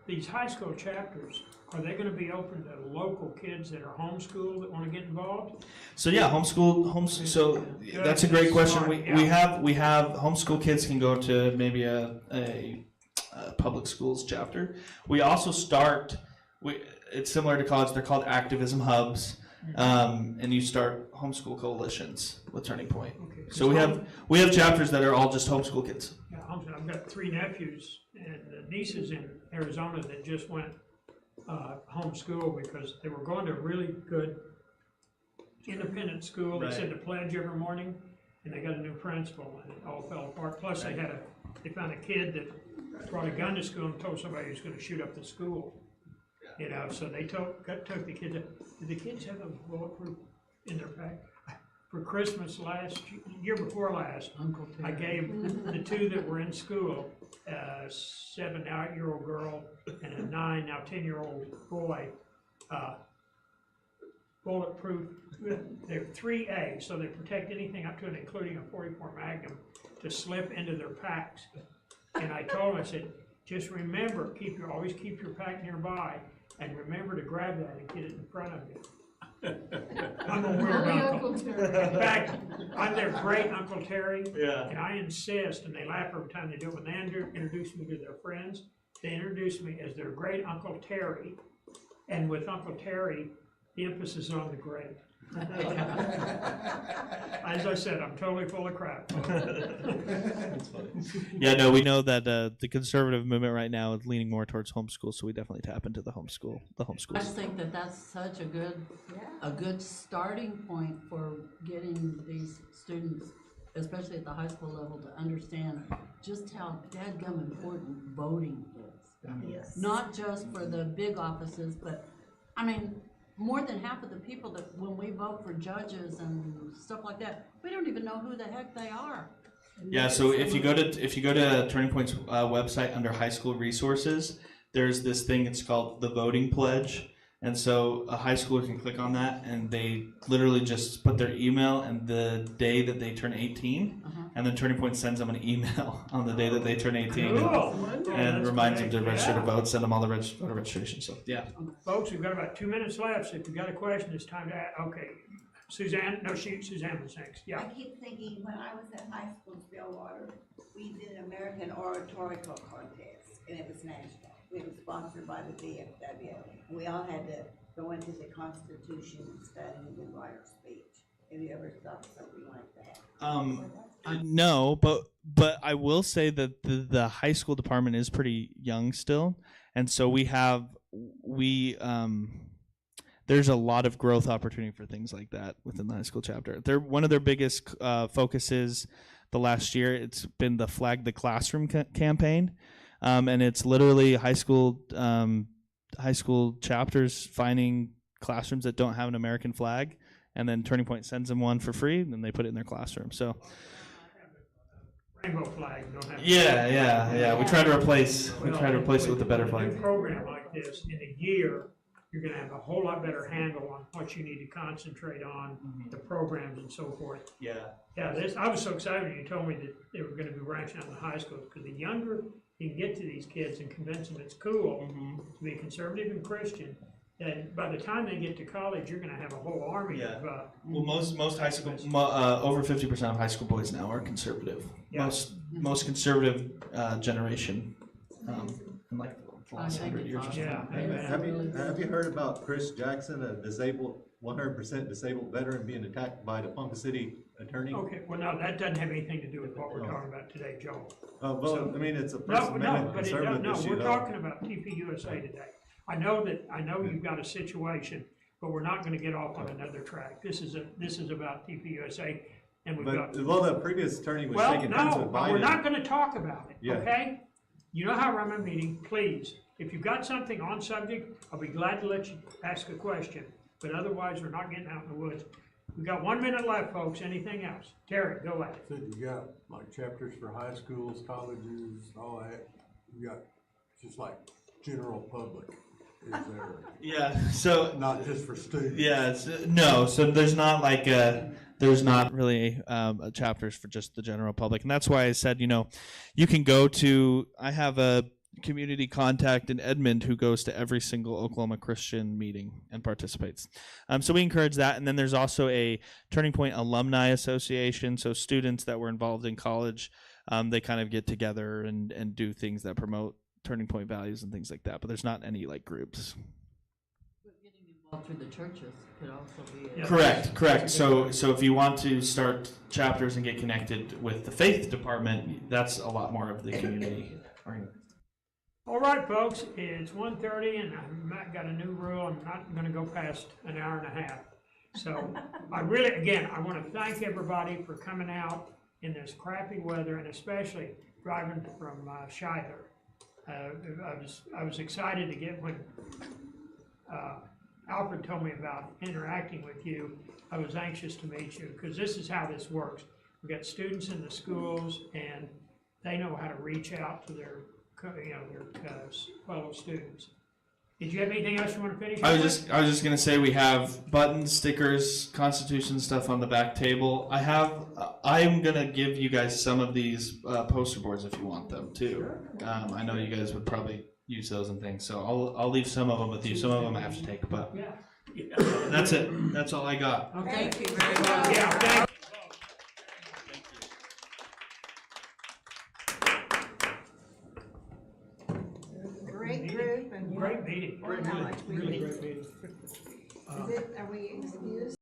These high school chapters, are they going to be open to local kids that are homeschooled that want to get involved? So yeah, homeschool. So that's a great question. We have homeschool kids can go to maybe a public schools chapter. We also start. It's similar to college. They're called activism hubs, and you start homeschool coalitions with Turning Point. Okay. So we have chapters that are all just homeschool kids. Yeah, I've got 3 nephews and nieces in Arizona that just went homeschool because they were going to a really good independent school. They said to pledge every morning, and they got a new principal, and it all fell apart. Plus, they found a kid that brought a gun to school and told somebody he was going to shoot up the school. So they took the kids. Did the kids have a bulletproof in their pack? for Christmas year before last, I gave the two that were in school, a 7-8-year-old girl and a 9, now 10-year-old boy, bulletproof, they're 3A, so they protect anything up to and including a .44 Magnum to slip into their packs. And I told them, I said, just remember, always keep your pack nearby, and remember to grab that and get it in front of you. I'm a weird uncle. In fact, I'm their great Uncle Terry, and I insist, and they laugh every time they do it, when they introduce me to their friends, they introduce me as their great Uncle Terry, and with Uncle Terry, the emphasis is on the great. As I said, I'm totally full of crap. That's funny. Yeah, no, we know that the conservative movement right now is leaning more towards homeschool, so we definitely tap into the homeschool. I just think that that's such a good starting point for getting these students, especially at the high school level, to understand just how dadgum important voting is. Yes. Not just for the big offices, but, I mean, more than half of the people that, when we vote for judges and stuff like that, we don't even know who the heck they are. Yeah, so if you go to Turning Point's website under high school resources, there's this thing, it's called the voting pledge. And so a high schooler can click on that, and they literally just put their email and the day that they turn 18, and then Turning Point sends them an email on the day that they turn 18 and reminds them to register to vote, send them all the voter registration. So, yeah. Folks, we've got about 2 minutes left, so if you've got a question, it's time to ask. Okay, Suzanne, Suzanne was next. Yeah. I keep thinking, when I was at high school in Stillwater, we did an American oratorical contest, and it was national. It was sponsored by the DFW. We all had to go into the Constitution and study and then write our speech. Have you ever thought something like that? No, but I will say that the high school department is pretty young still, and so there's a lot of growth opportunity for things like that within the high school chapter. One of their biggest focuses the last year, it's been the Flag the Classroom campaign. And it's literally high school chapters finding classrooms that don't have an American flag, and then Turning Point sends them one for free, and then they put it in their classroom. So, Rainbow flag. Don't have yeah. We try to replace it with a better flag. A new program like this in a year, you're going to have a whole lot better handle on what you need to concentrate on, the programs and so forth. Yeah. Yeah. I was so excited when you told me that they were going to be branching out in the high school, because the younger you can get to these kids and convince them it's cool to be conservative and Christian, and by the time they get to college, you're going to have a whole army of. Well, most high school, over 50% of high school boys now are conservative. Yeah. Most conservative generation in like the last 100 years or something. Yeah. Have you heard about Chris Jackson, a 100% disabled veteran, being attacked by the Ponca City attorney? Okay, well, no, that doesn't have anything to do with what we're talking about today, Joe. Well, I mean, it's a First Amendment conservative issue. We're talking about TPUSA today. I know you've got a situation, but we're not gonna get off on another track. This is about TPUSA, and we've got. Well, the previous attorney was shaking hands with Biden. We're not gonna talk about it, Yeah. okay? You know how I run my meeting, please. If you've got something on subject, I'll be glad to let you ask a question, but otherwise, we're not getting out in the woods. We've got 1 minute left, folks. Anything else? Terry, go ahead. Said you got like chapters for high schools, colleges, all that. You got just like general public. Is there? Yeah. So not just for students. Yeah. No. So there's not really chapters for just the general public, and that's why I said, you can go to. I have a community contact in Edmond who goes to every single Oklahoma Christian meeting and participates. So we encourage that. And then there's also a Turning Point Alumni Association. So students that were involved in college, they kind of get together and do things that promote Turning Point values and things like that. But there's not any like groups. But getting involved through the churches could also be. Correct. So if you want to start chapters and get connected with the faith department, that's a lot more of the community. All right, folks, it's 1:30, and I've got a new rule. I'm not going to go past an hour and a half. So I want to thank everybody for coming out in this crappy weather, and especially driving from Shiloh. I was excited to get when Alfred told me about interacting with you, I was anxious to meet you, because this is how this works. We've got students in the schools, and they know how to reach out to their, fellow students. Did you have anything else you want to finish? I was just gonna say we have buttons, stickers, Constitution stuff on the back table. I'm gonna give you guys some of these poster boards if you want them too. I know you guys would probably use those and things, so I'll leave some of them with you. Some of them I have to take, but that's it. That's all I got. Okay. Thank you very much. Yeah, thank Great group and. Great meeting. How much we Really need. great meeting. Are we excused?